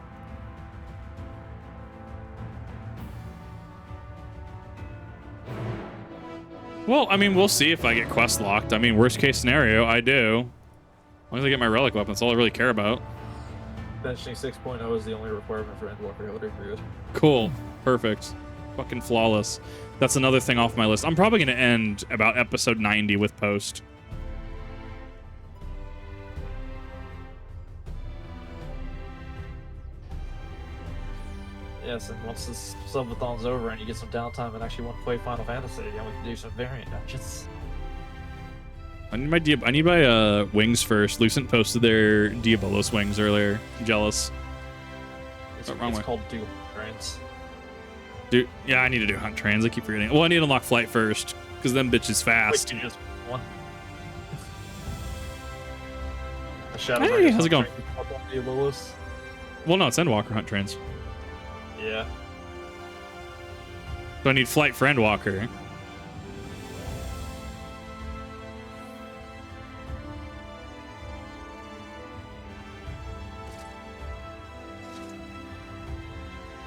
Well, I mean, we'll see if I get quest locked. I mean, worst case scenario, I do. As long as I get my relic weapon, that's all I really care about. Benching 6.0 is the only requirement for Endwalker Hilder period. Cool. Perfect. Fucking flawless. That's another thing off my list. I'm probably going to end about episode 90 with post. Yes, and once this subathon's over and you get some downtime and actually want to play Final Fantasy, and we can do some variant dungeons. I need my wings first. Lucent posted their Diabolos wings earlier. I'm jealous. It's Wrong way. called Dual Trains. Dude, yeah, I need to do hunt trains. I keep forgetting. Well, I need to unlock flight first, because them bitches fast. Wait, you just one. Hey, how's it going? Diabolos. Well, no, it's Endwalker hunt trains. Yeah. So I need flight for Endwalker.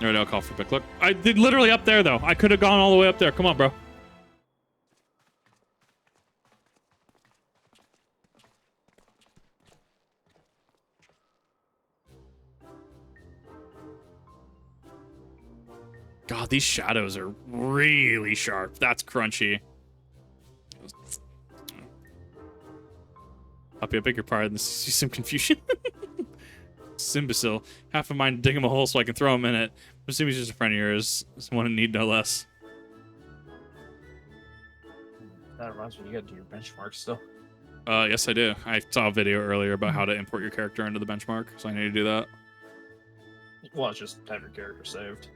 Alright, I'll call for pick. Look, I did literally up there though. I could have gone all the way up there. Come on, bro. God, these shadows are really sharp. That's crunchy. Puppy, I beg your pardon. This is some confusion. This imbecile. Half a mind to dig him a hole so I can throw him in it. I'm assuming he's just a friend of yours. Someone in need no less. That reminds me, you gotta do your benchmark still. Yes, I do. I saw a video earlier about how to import your character into the benchmark, so I need to do that. Well, it's just have your character saved.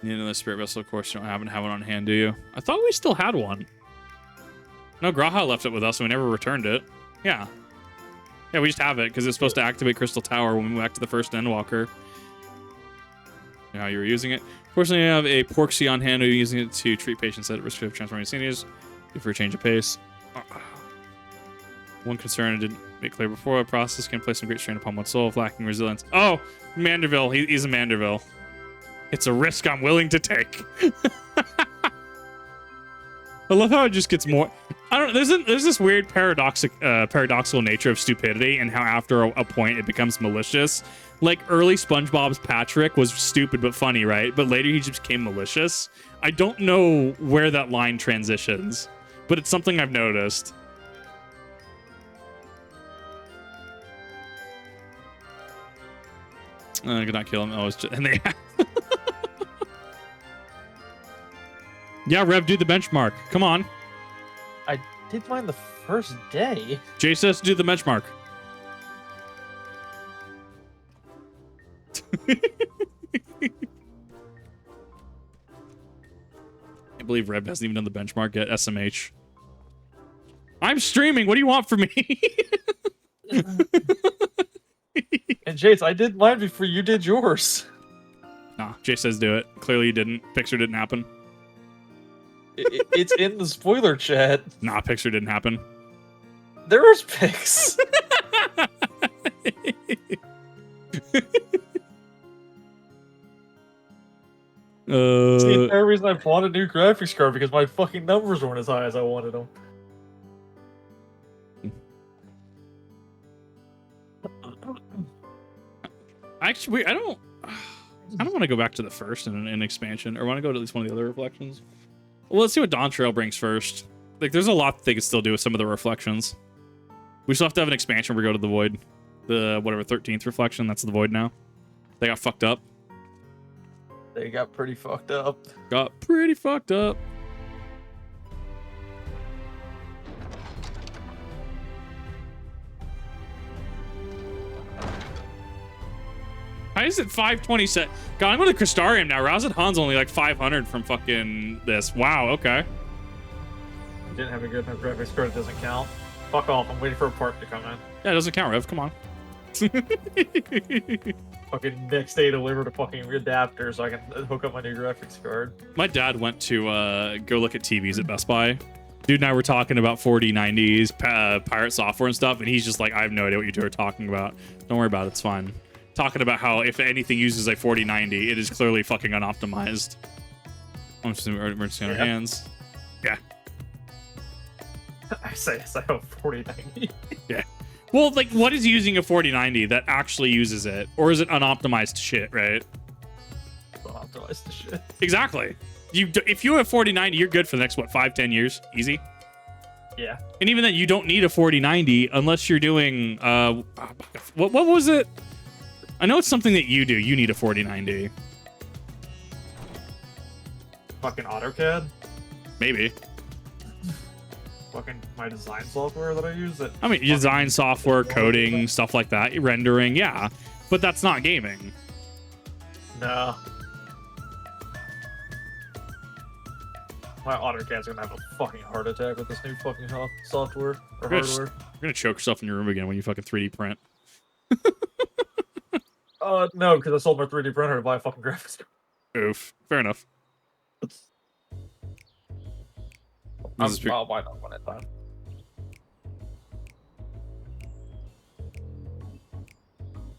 You need another spirit vessel, of course. You don't happen to have one on hand, do you? I thought we still had one. No, Graha left it with us, and we never returned it. Yeah. Yeah, we just have it, because it's supposed to activate Crystal Tower when we move back to the first Endwalker. You know how you were using it. Fortunately, I have a Porksy on hand. We're using it to treat patients at risk of transforming seniors. Good for a change of pace. One concern I didn't make clear before. The process can place some great strain upon one's soul, lacking resilience. Oh, Manderville. He's a Manderville. It's a risk I'm willing to take. I love how it just gets more... I don't. There's this weird paradoxical nature of stupidity, and how after a point it becomes malicious. Like early SpongeBob's Patrick was stupid but funny, right? But later he just became malicious. I don't know where that line transitions, but it's something I've noticed. I could not kill him. Oh, it's just, and they. Yeah, Rev, do the benchmark. Come on. I did mine the first day. Jay says to do the benchmark. I believe Rev hasn't even done the benchmark yet. SMH. I'm streaming. What do you want from me? And Jace, I did mine before you did yours. Nah, Jay says do it. Clearly you didn't. Picture didn't happen. It's in the spoiler chat. Nah, picture didn't happen. There was pics. It's the entire reason I bought a new graphics card, because my fucking numbers weren't as high as I wanted them. Actually, I don't want to go back to the first in an expansion, or want to go to at least one of the other reflections. Well, let's see what Dawn Trail brings first. Like, there's a lot they could still do with some of the reflections. We still have to have an expansion where we go to the Void. The, whatever, 13th reflection, that's the Void now. They got fucked up. They got pretty fucked up. Got pretty fucked up. How is it 527? God, I'm going to Crystarium now. Radz-at-Han's only like 500 from fucking this. Wow, okay. Didn't have a good enough graphics card, it doesn't count. Fuck off, I'm waiting for a part to come in. Yeah, it doesn't count, Rev. Come on. Fucking next day delivered a fucking adapter so I can hook up my new graphics card. My dad went to go look at TVs at Best Buy. Dude and I were talking about 4090s, pirate software and stuff, and he's just like, I have no idea what you two are talking about. Don't worry about it, it's fine. Talking about how if anything uses a 4090, it is clearly fucking unoptimized. I'm just emergency on our hands. Yeah. I say I have 4090. Yeah. Well, like, what is using a 4090 that actually uses it? Or is it unoptimized shit, right? Unoptimized the shit. Exactly. If you have 4090, you're good for the next, what, 5-10 years? Easy? Yeah. And even then, you don't need a 4090 unless you're doing, what was it? I know it's something that you do. You need a 4090. Fucking AutoCAD? Maybe. Fucking my design software that I use. That I mean, design software, coding, stuff like that, rendering, yeah. But that's not gaming. No. My AutoCAD's gonna have a fucking heart attack with this new fucking software or hardware. You're gonna choke yourself in your room again when you fucking 3D print. No, because I sold my 3D printer to buy a fucking graphics card. Oof. Fair enough. I'll buy that one at a time.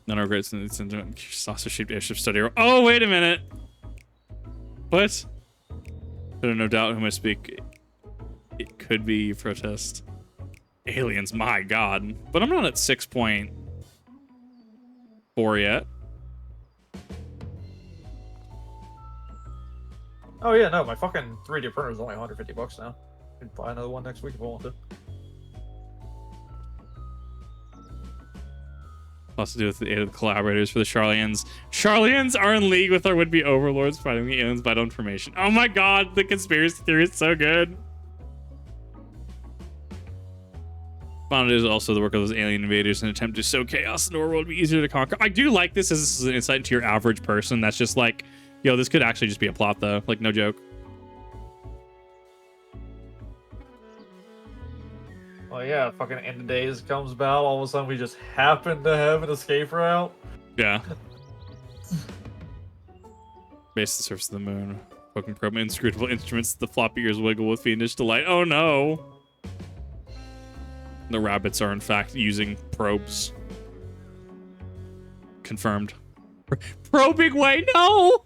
None of our great saucer-shaped airship study. Oh, wait a minute. What? There are no doubt whom I speak. It could be protest. Aliens, my god. But I'm not at 6.4 yet. Oh yeah, no, my fucking 3D printer is only $150 now. I can buy another one next week if I want to. Lots to do with the aid of the collaborators for the Scions. Scions are in league with our would-be overlords, fighting the aliens by information. Oh my god, the conspiracy theory is so good. Found it is also the work of those alien invaders in an attempt to sow chaos into our world would be easier to conquer. I do like this as this is an insight into your average person that's just like, yo, this could actually just be a plot though. Like, no joke. Well, yeah, fucking end of days comes about. All of a sudden, we just happen to have an escape route. Yeah. Base the surface of the moon. Fucking probe inscrutable instruments. The floppy ears wiggle with fiendish delight. Oh no. The rabbits are in fact using probes. Confirmed. Probing way? No!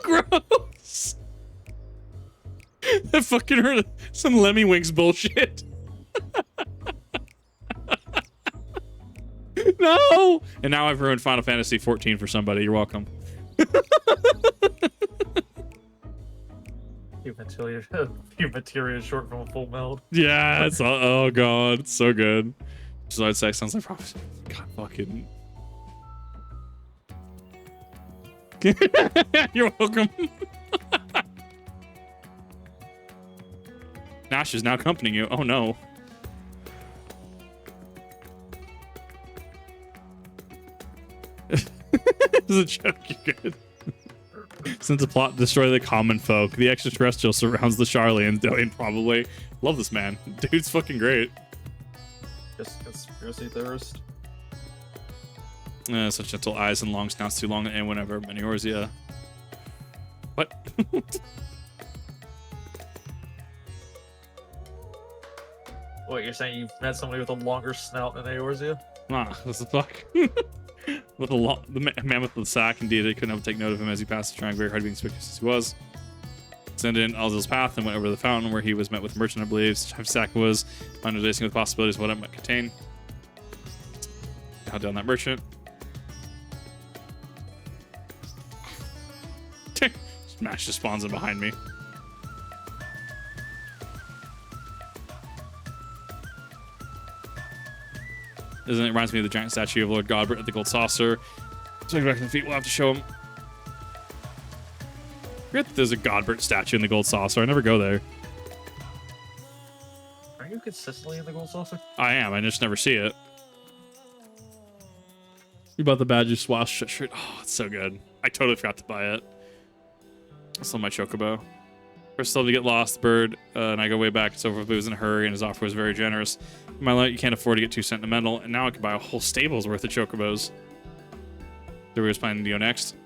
Gross! Fucking heard some Lemmy Winks bullshit. No! And now I've ruined Final Fantasy 14 for somebody. You're welcome. Few materia short from a full meld. Yeah, it's oh god, it's so good. So I'd say sounds like prophecy. God fucking. You're welcome. Nash is now accompanying you. Oh no. This is a joke. You're good. Since the plot to destroy the common folk, the extraterrestrial surrounds the Charlians. Probably. Love this man. Dude's fucking great. Just conspiracy theorist. Such gentle eyes and long snouts too long and whenever many Eorzea. What? What, you're saying you've met somebody with a longer snout than Eorzea? Nah, what the fuck? With the man with the sack, indeed, I couldn't help but take note of him as he passed, trying very hard to be conspicuous as he was. Descended in Alzil's path and went over to the fountain where he was met with a merchant, I believe. Such type of sack was, understanding with possibilities of what it might contain. Held down that merchant. Smash just spawns in behind me. It reminds me of the giant statue of Lord Godbert at the Gold Saucer. So back to the feet, we'll have to show him. I forget that there's a Godbert statue in the Gold Saucer. I never go there. Are you consistently in the Gold Saucer? I am. I just never see it. You bought the Badger Swash shirt. Oh, it's so good. I totally forgot to buy it. It's on my Chocobo. First, still to get lost, the bird, and I go way back. So he was in a hurry, and his offer was very generous. In my life, you can't afford to get too sentimental, and now I can buy a whole stable's worth of Chocobos. There we was planning to go next.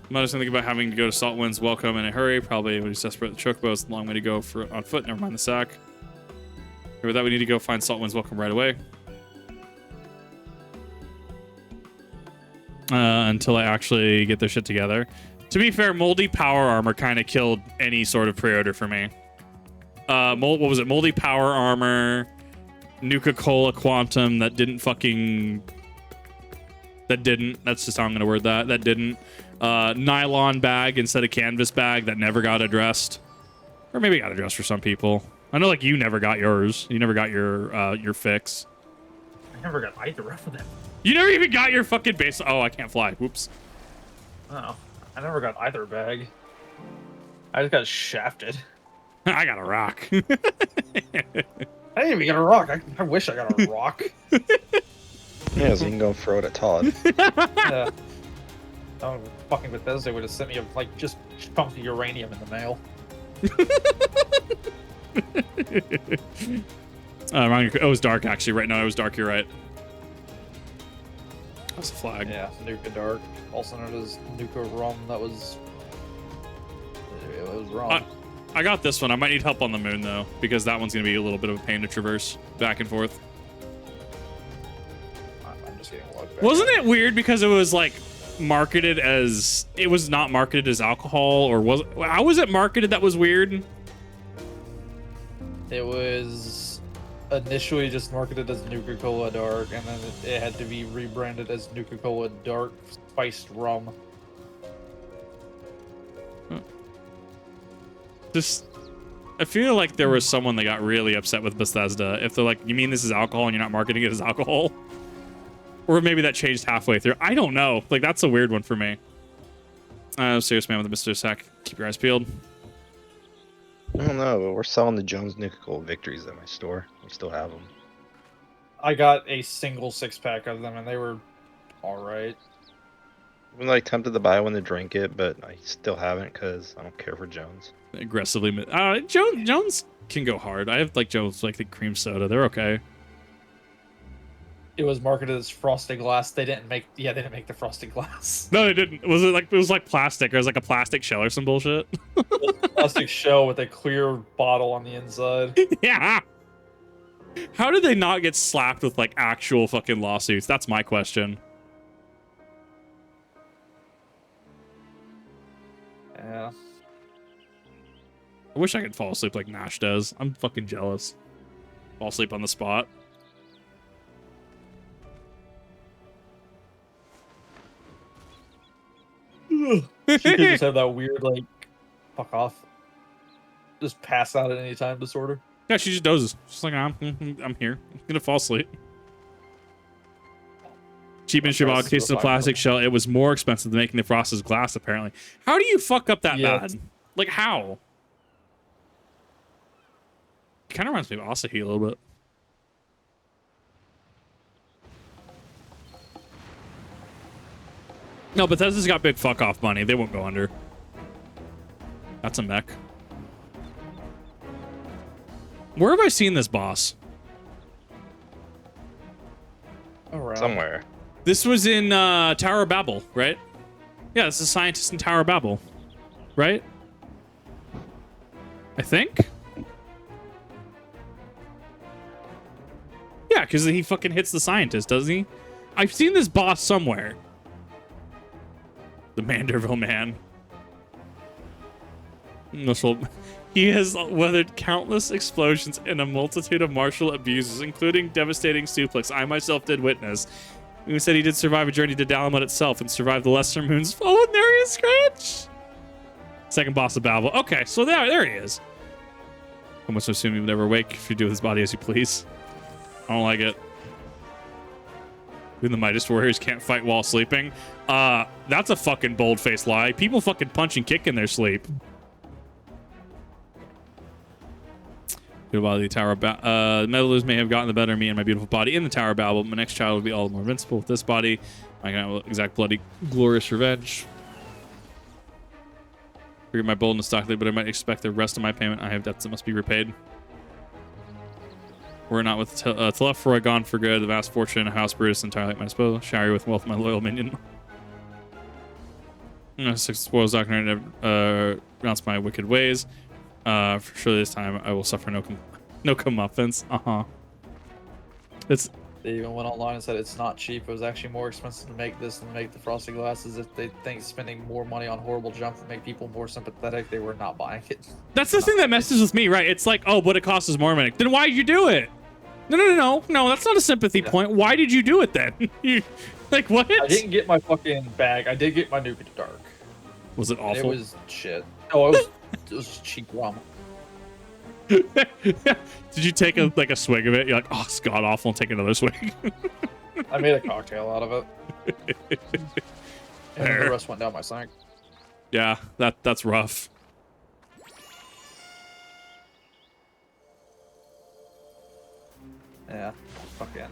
I'm not just thinking about having to go to Saltwind's welcome in a hurry. Probably when he's desperate, the Chocobos. The long way to go for on foot. Never mind the sack. With that, we need to go find Saltwind's welcome right away. Until I actually get their shit together. To be fair, Moldy Power Armor kind of killed any sort of pre-order for me. What was it? Moldy Power Armor, Nuka-Cola Quantum, that didn't fucking... That didn't. That's just how I'm going to word that. That didn't. Nylon bag instead of canvas bag that never got addressed. Or maybe got addressed for some people. I know, like, you never got yours. You never got your fix. I never got either of them. You never even got your fucking base. Oh, I can't fly. Whoops. Oh, I never got either bag. I just got shafted. I got a rock. I didn't even get a rock. I wish I got a rock. Yeah, so you can go throw it at Todd. Yeah. Oh, fucking Bethesda would have sent me like just chunk of uranium in the mail. It was dark actually. Right now it was dark. You're right. That's a flag. Yeah, Nuka Dark, also known as Nuka Rum. It was wrong. I got this one. I might need help on the moon though, because that one's gonna be a little bit of a pain to traverse back and forth. I'm just getting luck back. Wasn't it weird because it was like marketed as it was not marketed as alcohol, or was how was it marketed? That was weird. It was initially just marketed as Nuka-Cola Dark, and then it had to be rebranded as Nuka-Cola Dark Spiced Rum. Just, I feel like there was someone that got really upset with Bethesda. If they're like, you mean this is alcohol and you're not marketing it as alcohol? Or maybe that changed halfway through. I don't know. Like, that's a weird one for me. Serious man with the Mr. Sack. Keep your eyes peeled. I don't know, but we're selling the Jones Nickel Victories at my store. We still have them. I got a single 6-pack of them, and they were alright. I've been like tempted to buy one to drink it, but I still haven't because I don't care for Jones. Aggressively. Jones can go hard. I have like Jones, like the cream soda. They're okay. It was marketed as frosted glass. They didn't make the frosted glass. No, they didn't. It was like plastic. It was like a plastic shell or some bullshit. Plastic shell with a clear bottle on the inside. Yeah. How did they not get slapped with like actual fucking lawsuits? That's my question. Yeah. I wish I could fall asleep like Nash does. I'm fucking jealous. Fall asleep on the spot. She could just have that weird, like, fuck off. Just pass out at any time disorder. Yeah, she just dozes. She's like, I'm here. I'm gonna fall asleep. Cheap and Shabbat tasted a plastic shell. It was more expensive than making the frosted glass, apparently. How do you fuck up that bad? Like, how? It kind of reminds me of Asahi a little bit. No, Bethesda's got big fuck off money. They won't go under. That's a mech. Where have I seen this boss? Around. Somewhere. This was in Tower of Babel, right? Yeah, this is a scientist in Tower of Babel, right? I think. Yeah, because he fucking hits the scientist, doesn't he? I've seen this boss somewhere. The Manderville man. He has weathered countless explosions and a multitude of martial abuses, including devastating suplex I myself did witness. He said he did survive a journey to Dalamut itself and survive the Lesser Moon's fallen area scratch. Second boss of Babel. Okay, so there he is. I must assume he would never wake if you do with his body as you please. I don't like it. Even the Midas Warriors can't fight while sleeping. That's a fucking bold-faced lie. People fucking punch and kick in their sleep. Good body, the Tower of the meddlers may have gotten the better of me and my beautiful body in the Tower of Babel. My next child will be all the more invincible with this body. I can have exact bloody glorious revenge. Forgive my boldness, Stockley, but I might expect the rest of my payment. I have debts that must be repaid. We're not with Telefroy gone for good. The vast fortune, a house Brutus entirely at my disposal. Shower you with wealth, my loyal minion. Six spoils doctrine renounce my wicked ways. For sure this time I will suffer no comeuppance. It's. They even went online and said it's not cheap. It was actually more expensive to make this than to make the frosted glasses. If they think spending more money on horrible junk would make people more sympathetic, they were not buying it. That's the thing that messes with me, right? It's like, oh, but it costs us more money. Then why did you do it? No. That's not a sympathy point. Why did you do it then? Like, what? I didn't get my fucking bag. I did get my Nuke Dark. Was it awful? It was shit. Oh, it was cheap rum. Did you take a swig of it? You're like, oh, it's god awful, and take another swig. I made a cocktail out of it. And then the rest went down my sink. Yeah, that's rough. Yeah, fucking.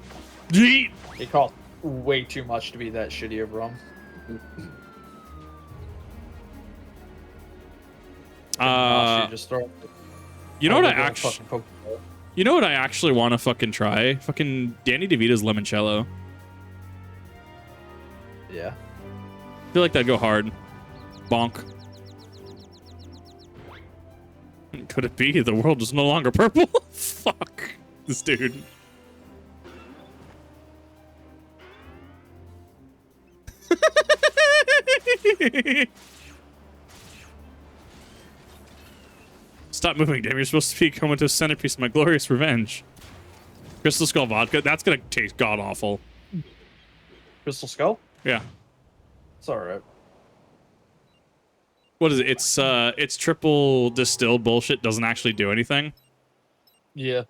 Yeet! It cost way too much to be that shitty of rum. Just throw. You know what You know what I actually want to fucking try? Fucking Danny DeVito's limoncello. Yeah. I feel like that'd go hard. Bonk. Could it be the world is no longer purple? Fuck this dude. Stop moving, damn. You're supposed to be coming to a centerpiece of my glorious revenge. Crystal Skull vodka? That's gonna taste god-awful. Crystal Skull? Yeah. It's alright. What is it? It's triple distilled bullshit. Doesn't actually do anything. Yeah.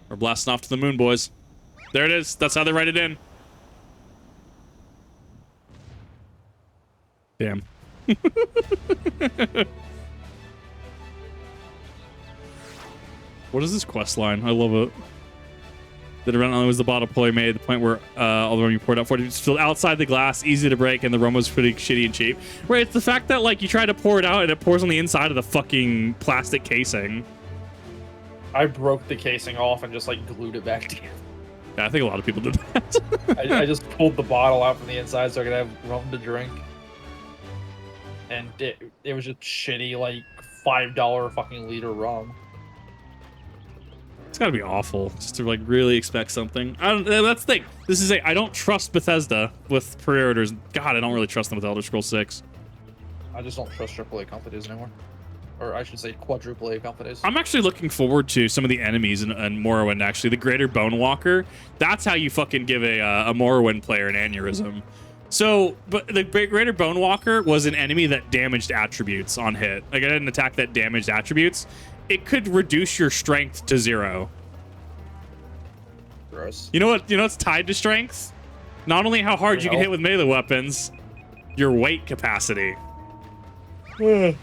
We're blasting off to the moon, boys. There it is. That's how they write it in. Damn. What is this quest line? I love it. The event only was the bottle Polly made, the point where all the rum you poured out for it was filled outside the glass, easy to break, and the rum was pretty shitty and cheap. Right, it's the fact that like you try to pour it out and it pours on the inside of the fucking plastic casing. I broke the casing off and just like glued it back together. Yeah, I think a lot of people did that. I just pulled the bottle out from the inside so I could have rum to drink. And it was just shitty, like, $5 fucking liter rum. It's gotta be awful just to like really expect something. That's the thing. This is I don't trust Bethesda with pre-orders. God, I don't really trust them with Elder Scrolls 6. I just don't trust AAA companies anymore. Or I should say quadruple A companies. I'm actually looking forward to some of the enemies in Morrowind, actually. The Greater Bonewalker. That's how you fucking give a Morrowind player an aneurysm. So, but the Greater Bonewalker was an enemy that damaged attributes on hit. Like, I didn't attack that damaged attributes. It could reduce your strength to 0. Gross. You know what? You know what's tied to strength? Not only how hard you can hit with melee weapons, your weight capacity. So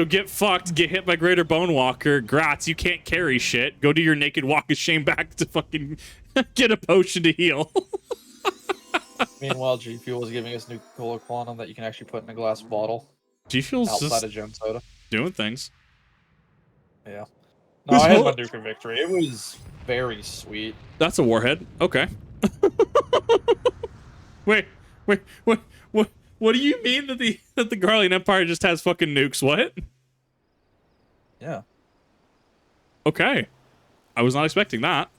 get fucked, get hit by Greater Bonewalker. Grats, you can't carry shit. Go do your naked walk of shame back to fucking get a potion to heal. Meanwhile, G Fuel was giving us nuclear quantum that you can actually put in a glass bottle. G Fuel's outside just of gem soda. doing things. Yeah. No, I had my Nuke of Victory. It was very sweet. That's a warhead. Okay. wait. What do you mean that the Garlean Empire just has fucking nukes? What? Yeah. Okay. I was not expecting that.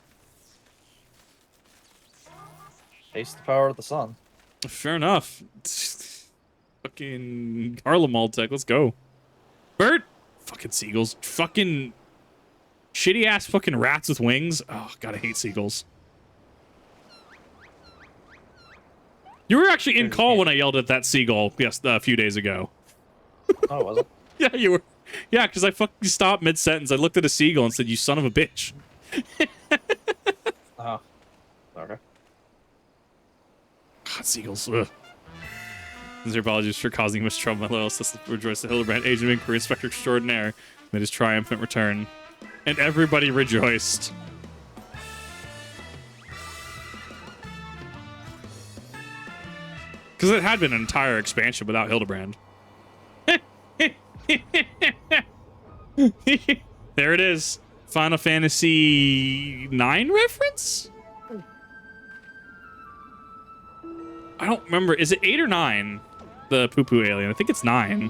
Taste the power of the sun. Fair enough. Fucking Harlem Tech. Let's go. Bird. Fucking seagulls. Fucking shitty ass fucking rats with wings. Oh, God, I hate seagulls. You were actually in call when I yelled at that seagull a few days ago. Oh, was it? Yeah, you were. Yeah, because I fucking stopped mid-sentence. I looked at a seagull and said, "You son of a bitch." Oh. Okay. God, seagulls. Ugh. Sincere apologies for causing mistrust. My loyal sister rejoiced. The Hildibrand, Agent of Inquiry, Inspector Extraordinaire, made his triumphant return. And everybody rejoiced. Because it had been an entire expansion without Hildibrand. There it is. Final Fantasy 9 reference? I don't remember. Is it 8 or 9? The poo-poo alien. I think it's 9.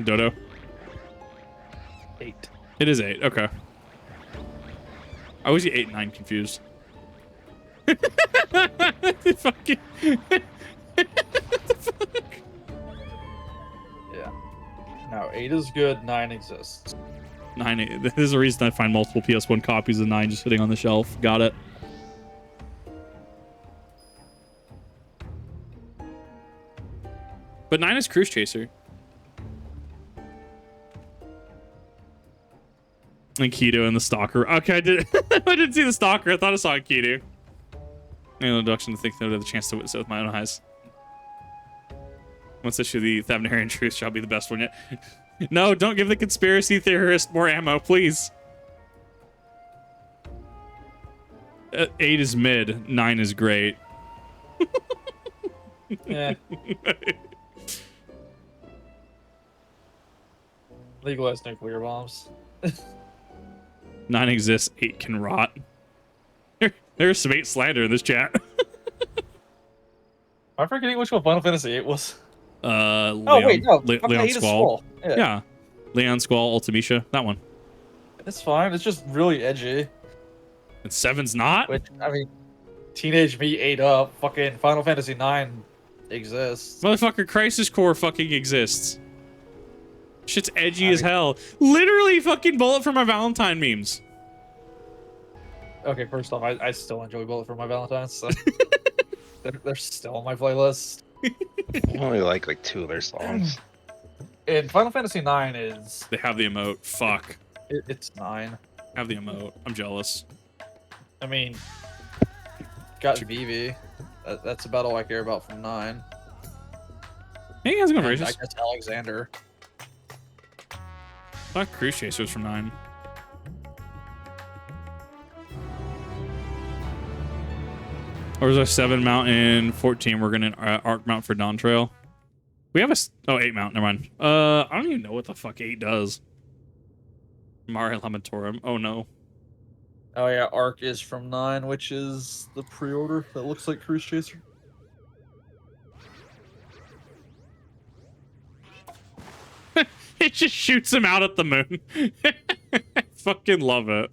Dodo. 8. It is 8. Okay. I always get 8 and 9 confused. Fucking. Yeah. No, 8 is good. 9 exists. 9. There's a reason I find multiple PS1 copies of 9 just sitting on the shelf. Got it. But 9 is Cruise Chaser. And Keto and the Stalker. Okay, I did. I didn't see the Stalker. I thought I saw Keto. No introduction to think that I had the chance to witness it with my own eyes. Once issue the Thavnarian Truth shall be the best one yet. No, don't give the conspiracy theorist more ammo, please. 8 is mid. 9 is great. Yeah. Legalize nuclear bombs. 9 exists. 8 can rot. There's some 8 slander in this chat. I'm forgetting which one Final Fantasy 8 was. Leon, oh wait, no. Leon Squall. Yeah. Leon Squall, Ultimecia. That one. It's fine. It's just really edgy. And 7's not? Which, I mean, Teenage Me 8 up. Fucking Final Fantasy 9 exists. Motherfucker, Crisis Core fucking exists. Shit's edgy as hell. Literally fucking Bullet for My Valentine memes. Okay, first off, I still enjoy Bullet for My Valentine's, so they're still on my playlist. I only like 2 of their songs. And Final Fantasy 9 is... They have the emote. Fuck. It's 9. Have the emote. I'm jealous. I mean, got Vivi. That's about all I care about from 9. Hey, how's it going, I Racist? guess Alexander. I thought Cruise Chaser was from 9. Or was there 7 mount in 14? We're gonna arc mount for Dawn Trail. We have 8 mount. Never mind. I don't even know what the fuck 8 does. Mare Lamentorum. Oh no. Oh yeah, Arc is from 9, which is the pre-order that looks like Cruise Chaser. It just shoots him out at the moon. Fucking love it.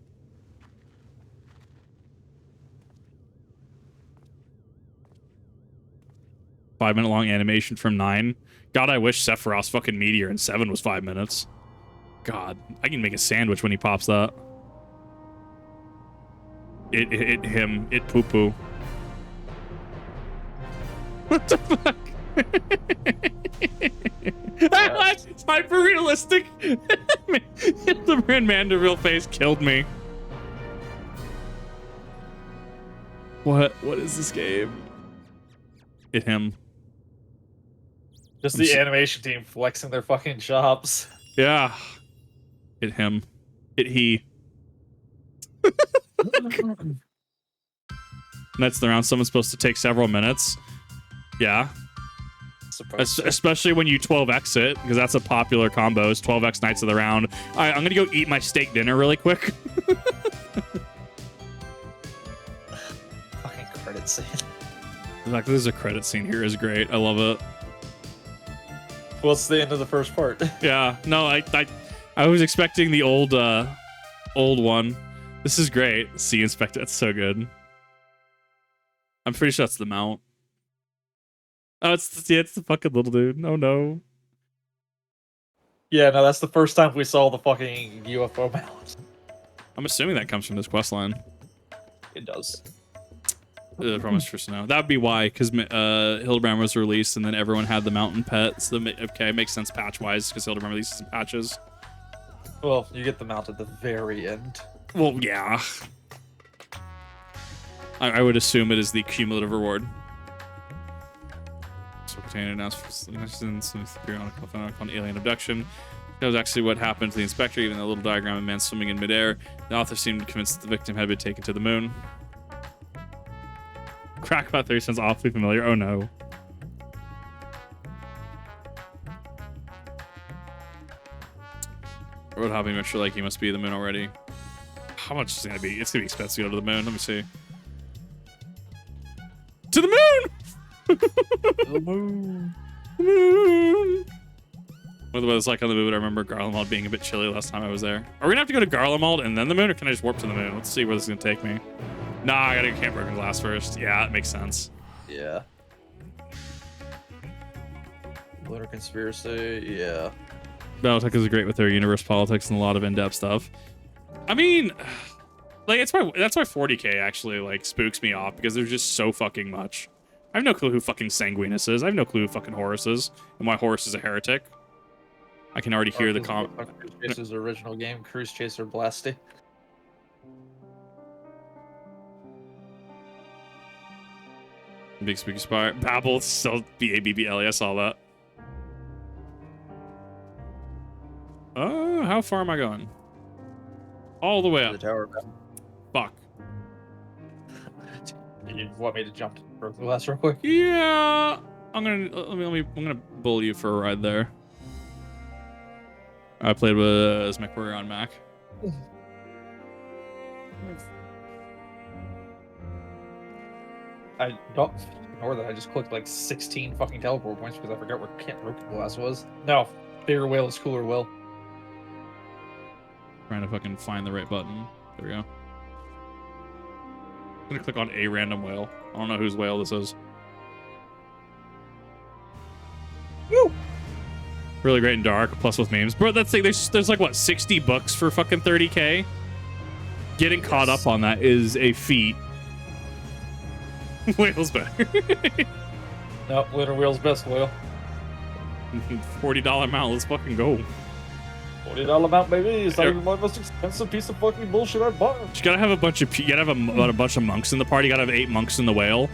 Five-minute long animation from 9. God, I wish Sephiroth's fucking meteor in 7 was 5 minutes. God, I can make a sandwich when he pops that. It poo-poo. What the fuck? That's hyper realistic. Hildibrand Manderville face killed me. What is this game? Hit him. Just the animation team flexing their fucking chops. Yeah. Hit him. Hit he. That's the round. Someone's supposed to take several minutes. Yeah. Especially when you 12x it, because that's a popular combo. Is 12x Knights of the Round. All right, I'm gonna go eat my steak dinner really quick. Fucking credit scene. Like, there's a credit scene here. Is great. I love it. Well, it's the end of the first part. Yeah. No, I was expecting the old one. This is great. Sea Inspector. That's so good. I'm pretty sure that's the mount. Oh, it's the fucking little dude. Oh no. Yeah, no, that's the first time we saw the fucking UFO mount. I'm assuming that comes from this quest line. It does. Promise for snow. That would be why, because Hildibrand was released, and then everyone had the mountain pet. So okay, it makes sense patch-wise, because Hildibrand releases in patches. Well, you get the mount at the very end. Well, yeah. I would assume it is the cumulative reward. So contained announced periodical phenomenon called alien abduction. That was actually what happened to the inspector, even the little diagram of a man swimming in midair. The author seemed convinced that the victim had been taken to the moon. Crackpot 30 sounds awfully familiar. Oh no. Road hopping much like he must be the moon already. How much is it gonna be? It's gonna be expensive to go to the moon. Let me see. To the moon! The moon. The moon! What the weather's like on the moon, I remember Garlemald being a bit chilly last time I was there. Are we gonna have to go to Garlemald and then the moon, or can I just warp to the moon? Let's see where this is gonna take me. Nah, I gotta go Camp Broken Glass first. Yeah, that makes sense. Yeah. Lunar Conspiracy, yeah. Battletech is great with their universe politics and a lot of in-depth stuff. I mean, like that's why 40k actually like spooks me off, because there's just so fucking much. I have no clue who fucking Sanguinus is. I have no clue who fucking Horus is, and why Horus is a heretic. I can already hear the Cruise Chaser's original game, Cruise Chaser Blasty. Big spooky spire. Babel, still B-A-B-B-L-E. I saw that. How far am I going? All the way up. The tower. Fuck. You want me to jump to Broken Glass real quick? Yeah. I'm gonna bully you for a ride there. I played with MechWarrior on Mac. I don't ignore that. I just clicked like 16 fucking teleport points because I forgot where Camp Broken Glass was. No, bigger whale is cooler whale. Trying to fucking find the right button. There we go. I'm gonna click on a random whale. I don't know whose whale this is. Woo! Really great and dark, plus with memes. Bro, that's like there's like what, 60 bucks for fucking 30k? Getting caught up on that is a feat. Whale's better. No, Lunar Whale's best whale. $40 amount, let's fucking go. $40 amount, baby. It's not even my most expensive piece of fucking bullshit I bought. You gotta have a bunch of a bunch of monks in the party. You gotta have 8 monks in the whale.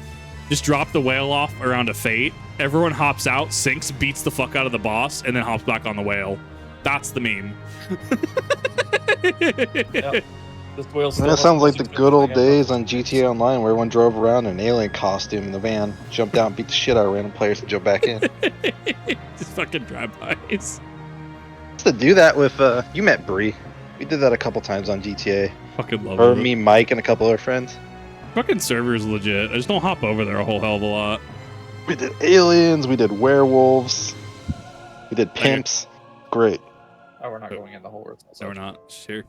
Just drop the whale off around a fate. Everyone hops out, sinks, beats the fuck out of the boss, and then hops back on the whale. That's the meme. Yep. This whale's That sounds like the good old days on GTA Online where everyone drove around in an alien costume in the van, jumped out and beat the shit out of random players and jump back in. Just fucking drive-bys. Used to do that with, you met Bree. We did that a couple times on GTA. Fucking love Or it. me, Mike, and a couple other friends. Fucking server is legit. I just don't hop over there a whole hell of a lot. We did aliens, we did werewolves, we did pimps. Great. Oh, we're not going in the whole world. No, we're not. Sure.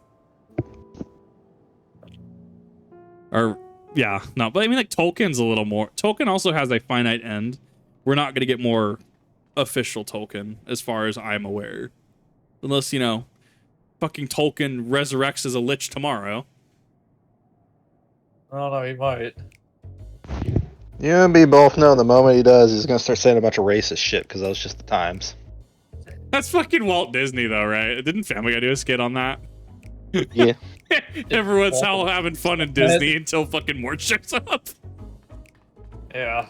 Or, yeah, no. But I mean, like, Tolkien's a little more. Tolkien also has a finite end. We're not going to get more official Tolkien, as far as I'm aware. Unless, you know, fucking Tolkien resurrects as a lich tomorrow. I don't know, he might. You and me both know the moment he does, he's gonna start saying a bunch of racist shit because that was just the times. That's fucking Walt Disney, though, right? Didn't Family Guy do a skit on that? Yeah. Everyone's all having fun in Disney until fucking Mort shows up. Yeah.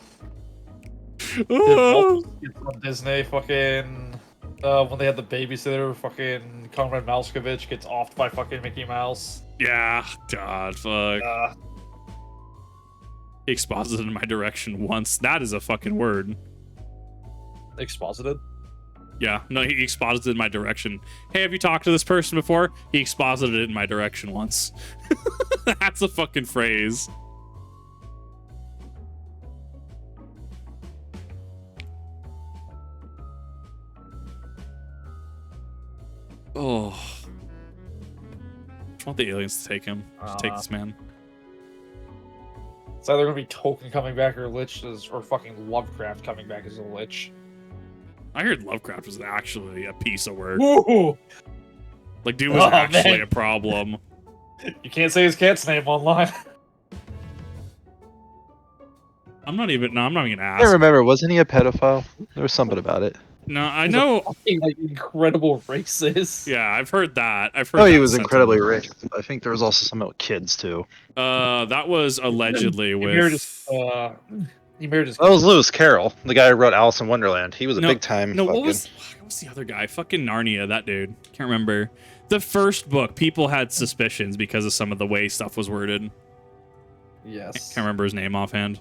Oh. On Disney, fucking when they had the babysitter, fucking Conrad Malkovich gets offed by fucking Mickey Mouse. Yeah, God, fuck. He exposited in my direction once. That is a fucking word. Exposited? Yeah, no, he exposited in my direction. Hey, have you talked to this person before? He exposited it in my direction once. That's a fucking phrase. Oh. I just want the aliens to take him. Just take this man. It's either gonna be Tolkien coming back or or fucking Lovecraft coming back as a lich. I heard Lovecraft was actually a piece of work. Woo! Like, dude was actually a problem. You can't say his cat's name online. I'm not even gonna I ask. can't remember, wasn't he a pedophile? There was something about it. No, I He's know. a fucking, like, incredible racist. Yeah, I've heard that. I've heard. Oh, he that was sentiment. incredibly rich. I think there was also some about kids too. That was allegedly He with. married his That was Lewis Carroll, the guy who wrote Alice in Wonderland. He was a big time. No, fucking... what was the other guy? Fucking Narnia, that dude. Can't remember. The first book, people had suspicions because of some of the way stuff was worded. Yes. Can't remember his name offhand.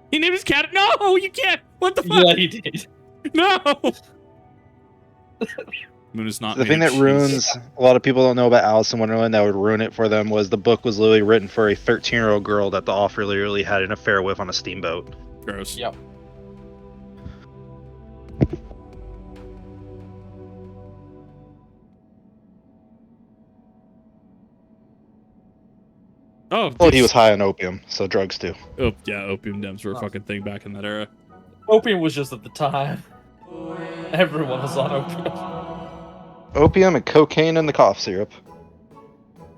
He named his cat. No, you can't. What the fuck? Yeah, he did. No. Moon is not. The thing that ruins a lot of people don't know about Alice in Wonderland that would ruin it for them was the book was literally written for a 13-year-old girl that the author literally had an affair with on a steamboat. Gross. Yep. Oh, Well, he was high on opium, so drugs too. Oh, yeah, opium dens were a fucking thing back in that era. Opium was just at the time. Everyone was on opium. Opium and cocaine and the cough syrup.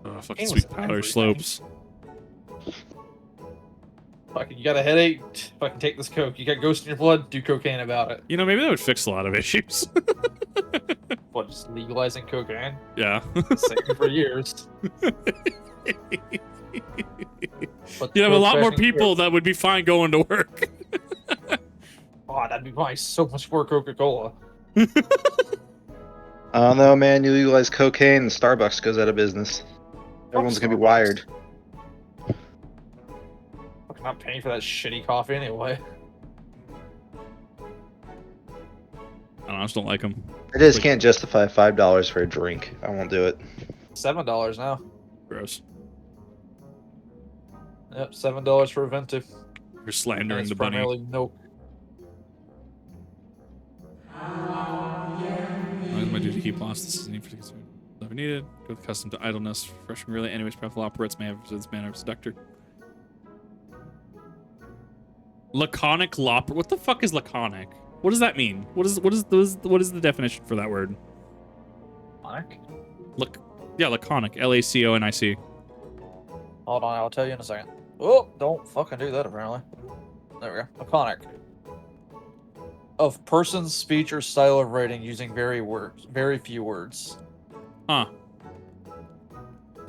Oh, fucking It was sweet powder everything. slopes. Fucking, you got a headache? Fucking take this coke. You got ghost in your blood? Do cocaine about it. You know, maybe that would fix a lot of issues. What, just legalizing cocaine? Yeah. Same for years. You'd have a lot more people that would be fine going to work. Oh, that'd be probably so much more Coca-Cola. I don't know, man. You legalize cocaine and Starbucks goes out of business. Everyone's gonna be wired. I'm not paying for that shitty coffee anyway. I don't know, I just don't like them. I just can't justify $5 for a drink. I won't do it. $7 now. Gross. Yep, $7 for a venti. You're slandering It's the bunny. primarily milk. My duty to keep lost. This is need for never needed. Go accustomed to idleness. Refreshing really. Anyways, powerful operates may have this manner of seductor. Laconic lop. What the fuck is laconic? What does that mean? What is the definition for that word? Laconic? Yeah, laconic. Laconic. Hold on, I'll tell you in a second. Oh, don't fucking do that apparently. There we go. Laconic. Of person's speech or style of writing using very few words. Huh.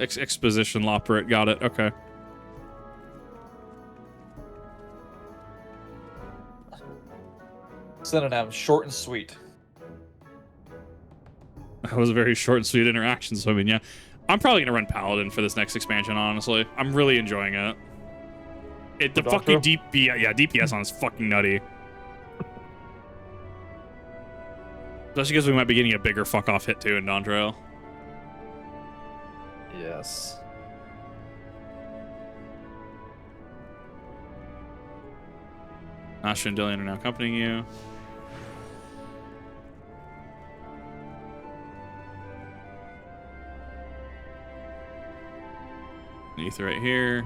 Exposition loperate. Got it. Okay. Synonym, short and sweet. That was a very short and sweet interaction. So I mean, yeah, I'm probably gonna run Paladin for this next expansion. Honestly, I'm really enjoying it. The fucking DPS on is fucking nutty. Especially because we might be getting a bigger fuck off hit too in Dawntrail. Yes. Asher and Dillian are now accompanying you. Ether right here.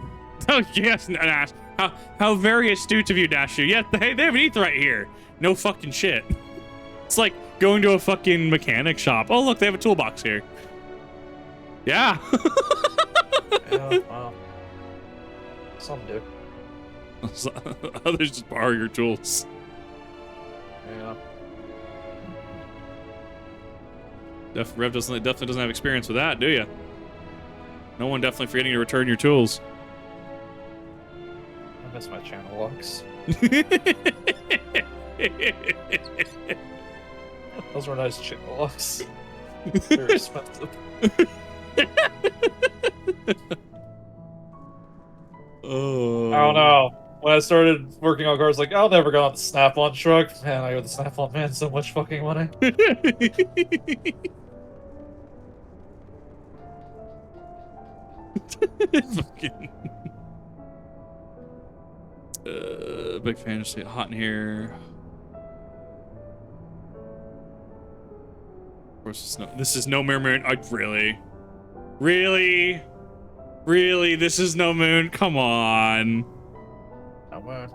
Oh, yes, Nash. How very astute of you, Dashu. Yeah, they have an ether right here. No fucking shit. It's like going to a fucking mechanic shop. Oh, look, they have a toolbox here. Yeah. Yeah, wow. Some do. Others just borrow your tools. Yeah. Rev definitely doesn't have experience with that, do you? No one definitely forgetting to return your tools. I miss my channel locks. Those were nice channel locks. They're expensive. Oh. I don't know. When I started working on cars, like, I'll never go on the Snap-on truck. Man, I owe the Snap-on man so much fucking money. Fucking. Big fan. Just hot in here. Of course, this is no moon. Really? This is no moon. Come on. No moon.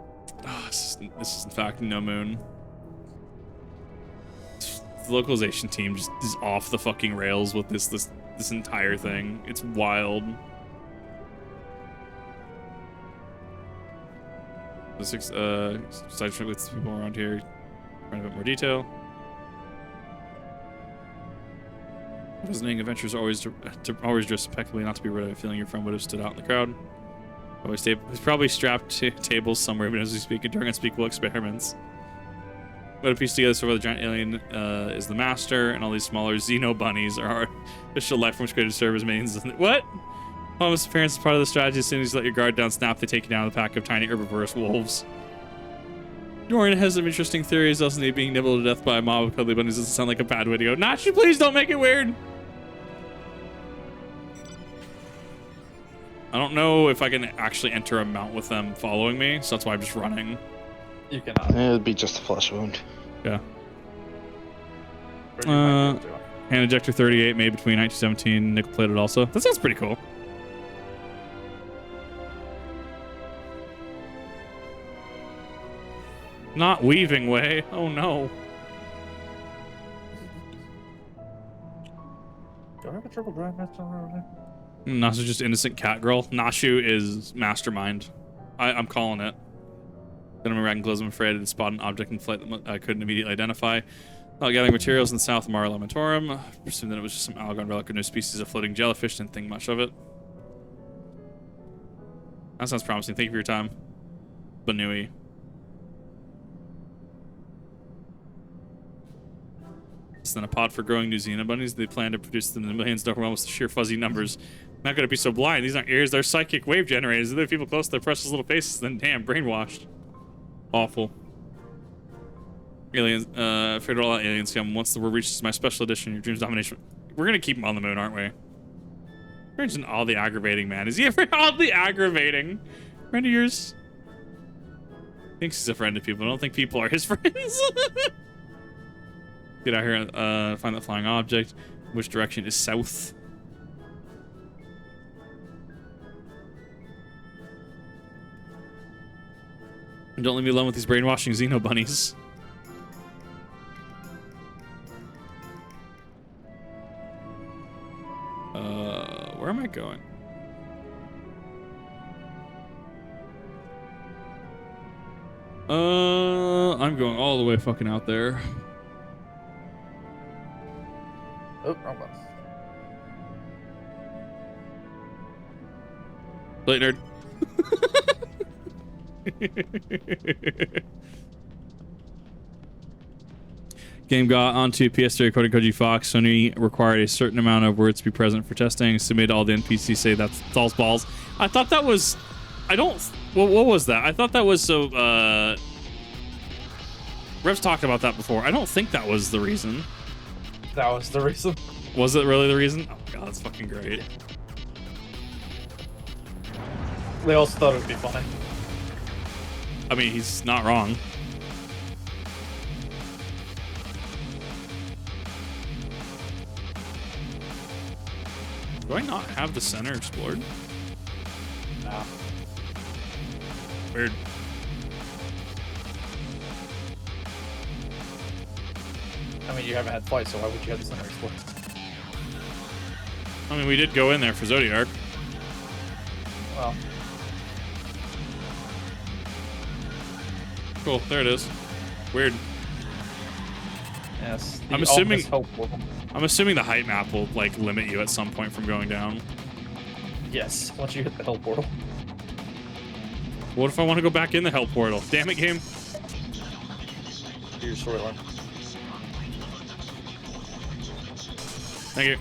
Oh, this is in fact no moon. The localization team just is off the fucking rails with this entire thing. It's wild. The six side trip with people around here. Find a bit more detail. Visiting adventures always dress impeccably, not to be rid of a feeling your friend would have stood out in the crowd. He's probably strapped to tables somewhere, even as we speak, during unspeakable experiments. But a piece together so far, the giant alien is the master, and all these smaller Xeno bunnies are artificial life forms created to serve as mains. What? Almost appearance is part of the strategy. As soon as you let your guard down, snap, they take you down with a pack of tiny herbivorous wolves. Dorian has some interesting theories. Also, being nibbled to death by a mob of cuddly bunnies doesn't sound like a bad way to go. Nachi, please don't make it weird. I don't know if I can actually enter a mount with them following me, so that's why I'm just running. You cannot. It'd be just a flesh wound. Yeah. Hand ejector 38 made between 1917, nickel plated also. That sounds pretty cool. Not weaving way. Oh no. Do I have a triple drive match on there? Nashu's just innocent cat girl. Nashu is mastermind. I'm calling it. Then I'm racking clothes. I'm afraid to spot an object in flight that I couldn't immediately identify. While gathering materials in the south of Mare Lamentorum, presumed that it was just some algon relic of new species of floating jellyfish. Didn't think much of it. That sounds promising. Thank you for your time, Banui. Than a pod for growing New Zealand bunnies. They plan to produce them in millions to overwhelm with sheer fuzzy numbers. Not gonna be so blind. These aren't ears, they're psychic wave generators. If there are people close to their precious little faces, then damn, brainwashed. Awful. Aliens, afraid all aliens come. Once the world reaches my special edition, your dreams domination. We're gonna keep him on the moon, aren't we? Friends and all the aggravating, man. Is he ever oddly aggravating? Friend of yours? Thinks he's a friend of people. I don't think people are his friends. Get out here and find that flying object. Which direction is south? And don't leave me alone with these brainwashing Xeno bunnies. Where am I going? I'm going all the way fucking out there. Oh, wrong one. Late nerd. Game got onto PS3 according to Koji Fox. Sony required a certain amount of words to be present for testing. Submit all the NPCs say that's false balls. I thought that was... What was that? I thought that was so... Rev's talked about that before. I don't think that was the reason. That was the reason. Was it really the reason? Oh my god, that's fucking great. They also thought it would be funny. I mean, he's not wrong. Do I not have the center explored? Weird. I mean, you haven't had fights, so why would you have this in explore? I mean, we did go in there for Zodiark. Well, Cool, there it is. Weird. yes. I'm assuming- Hope will- I'm assuming the height map will, like, limit you at some point from going down. Yes, once you hit the hell portal. What if I want to go back in the hell portal? Damn it, game. Do your storyline. Thank you.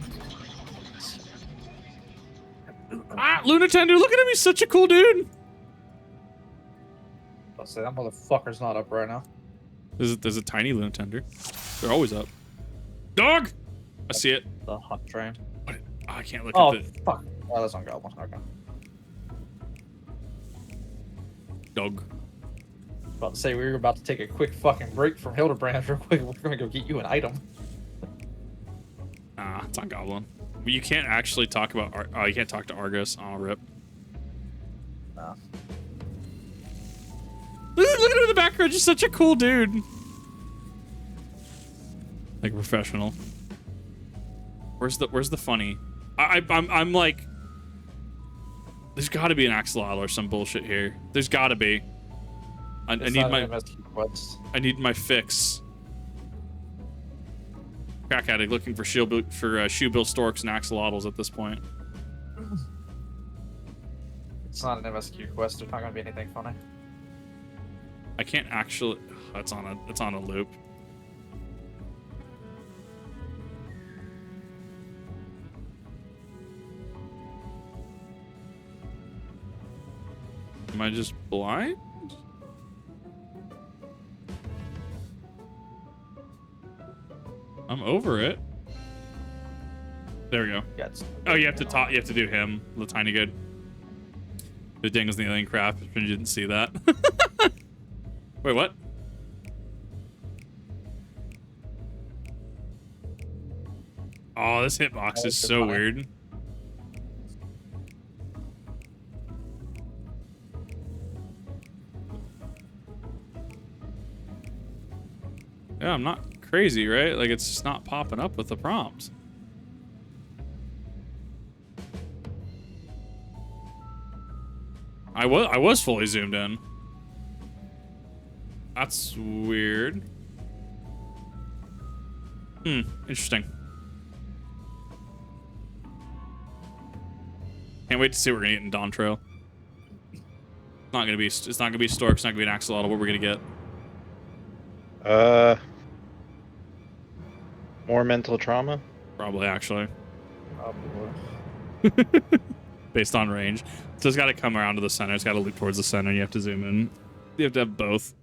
Ah, Lunatender, look at him. He's such a cool dude. I'll say that motherfucker's not up right now. There's a tiny Lunatender. They're always up. Dog! I see it. The hot train. What? Oh, I can't look Oh, at the fuck. Oh, that's on Goblin. Okay. dog. About to say we were about to take a quick fucking break from Hildibrand real quick. We're gonna go get you an item. Ah, it's on Goblin. But you can't actually talk about... oh, you can't talk to Argus. Oh, rip. No. Look at him in the background. Just such a cool dude. Like a professional. Where's the funny? I'm like... There's got to be an axolotl or some bullshit here. There's got to be. I need my... I need my fix. Crack addict looking for shoebill storks and axolotls at this point. It's not an MSQ quest. There's not gonna be anything funny. I can't actually... It's on a loop. Am I just blind? I'm over it. There we go. Yeah, it's, Oh, you have to talk. You have to do him, the tiny good. The dingles the alien crap. If you didn't see that. Wait, what? Oh, this hitbox is so weird. Yeah, I'm not crazy, right? Like, it's just not popping up with the prompt. I was fully zoomed in. That's weird. Interesting. Can't wait to see what we're gonna get in Dawn Trail. It's not gonna be Stork, it's not gonna be an axolotl. What we're gonna get? More mental trauma. Probably, actually. probably. Based on range. So it's got to come around to the center. It's got to loop towards the center. You have to zoom in. You have to have both.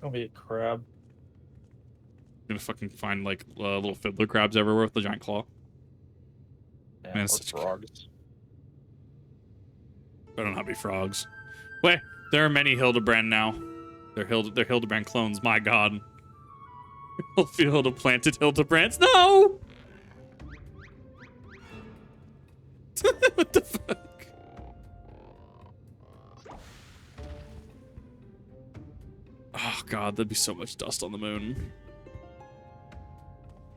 Gonna be a crab. Gonna fucking find like little fiddler crabs everywhere with the giant claw. Yeah, Man, or such a- frogs. Better not be frogs. Wait, there are many Hildibrand now. They're Hildibrand clones. My God. Field of planted Hildibrands. No! What the fuck? Oh God, that'd be so much dust on the moon.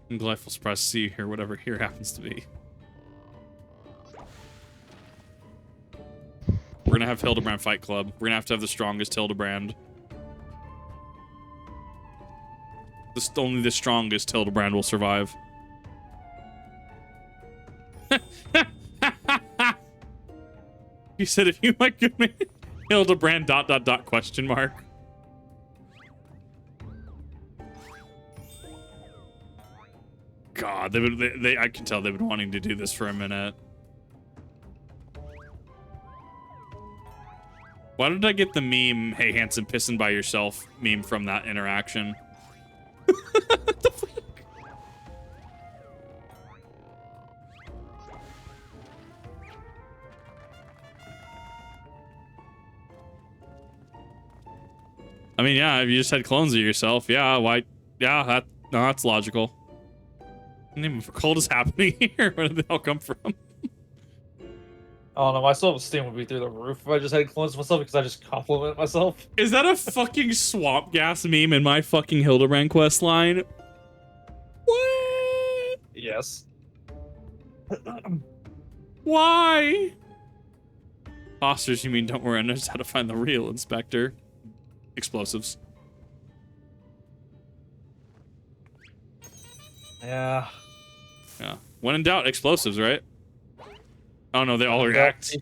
I'm delightful surprised to see you here, whatever here happens to be. We're gonna have Hildibrand Fight Club. We're gonna have to have the strongest Hildibrand. Only the strongest Hildibrand will survive. You said if you might give me Hildibrand ... question mark. God, I can tell they've been wanting to do this for a minute. Why did I get the meme, "Hey Hanson, pissing by yourself" meme from that interaction? What the fuck? I mean, yeah, if you just had clones of yourself, yeah, why? Yeah, that's logical. name of a cult is happening here? Where did they all come from? I don't know, my self-esteem would be through the roof if I just had clones myself because I just compliment myself. Is that a fucking swamp gas meme in my fucking Hildibrand quest line? What? Yes. Why? Fosters, you mean? Don't worry, I know just how to find the real Inspector. Explosives. Yeah. Yeah. When in doubt, explosives, right? Oh no, they all react.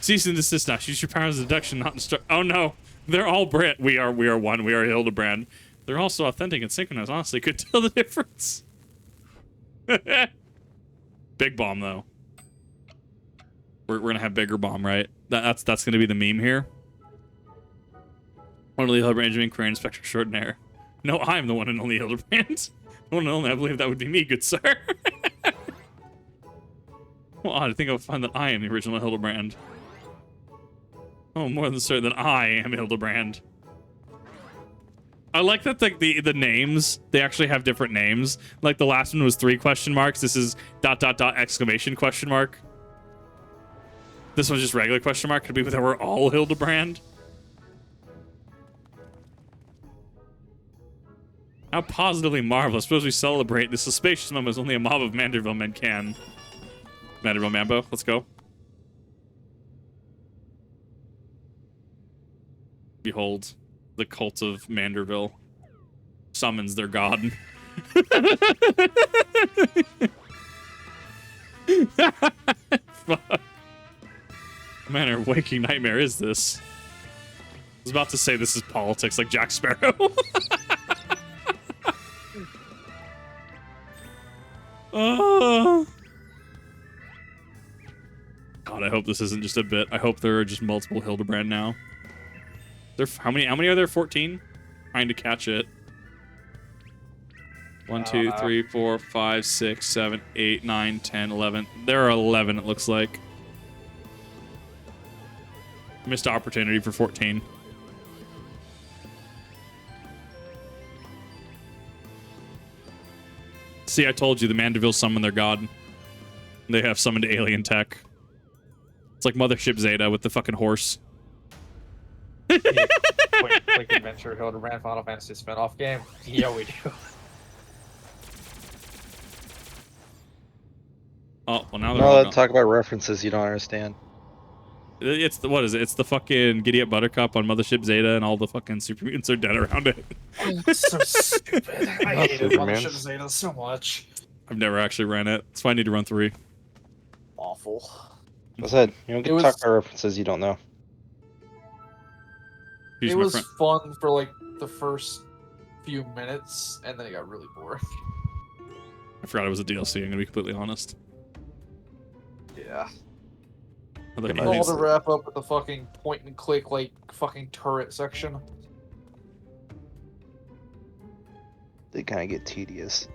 Cease and desist now. Use your powers of deduction, not instruct. Oh no, they're all Brit. We are one. We are Hildibrand. They're also authentic and synchronized. Honestly, could tell the difference. Big bomb though. We're gonna have bigger bomb, right? That's gonna be the meme here. One of the Hildibrand being Crane Inspector Extraordinaire. No, I'm the one and only Hildibrand. One and only, I believe that would be me, good sir. Well, I think I'll find that I am the original Hildibrand. Oh, more than certain that I am Hildibrand. I like that the names, they actually have different names. Like the last one was 3 question marks. This is ... exclamation question mark. This one's just regular question mark. Could be that we're all Hildibrand. How positively marvelous. Suppose we celebrate this spacious moment as only a mob of Manderville men can. Manderville Mambo, let's go. Behold, the cult of Manderville summons their god. Fuck. Man, a waking nightmare is this? I was about to say this is politics like Jack Sparrow. Oh. God, I hope this isn't just a bit. I hope there are just multiple Hildibrand now. How many are there? 14? Trying to catch it. 1, 2, 3, 4, 5, 6, 7, 8, 9, 10, 11. There are 11, it looks like. Missed opportunity for 14. See, I told you, the Manderville summoned their god. They have summoned alien tech. It's like Mothership Zeta with the fucking horse. Quick Adventure Hildibrand Final Fantasy spin-off game. Yeah, we do. Oh, well now they're all gone. Talk about references you don't understand. It's the, what is it? It's the fucking Giddy Up Buttercup on Mothership Zeta and all the fucking super mutants are dead around it. It's so stupid. I hated Superman. Mothership Zeta so much. I've never actually ran it. That's why I need to run 3. Awful. I said, you don't get to talk about references you don't know. Excuse It my was friend. fun for like the first few minutes, and then it got really boring. I forgot it was a DLC, I'm gonna be completely honest. Yeah. I thought All you- to wrap up with the fucking point and click, like, fucking turret section. They kind of get tedious.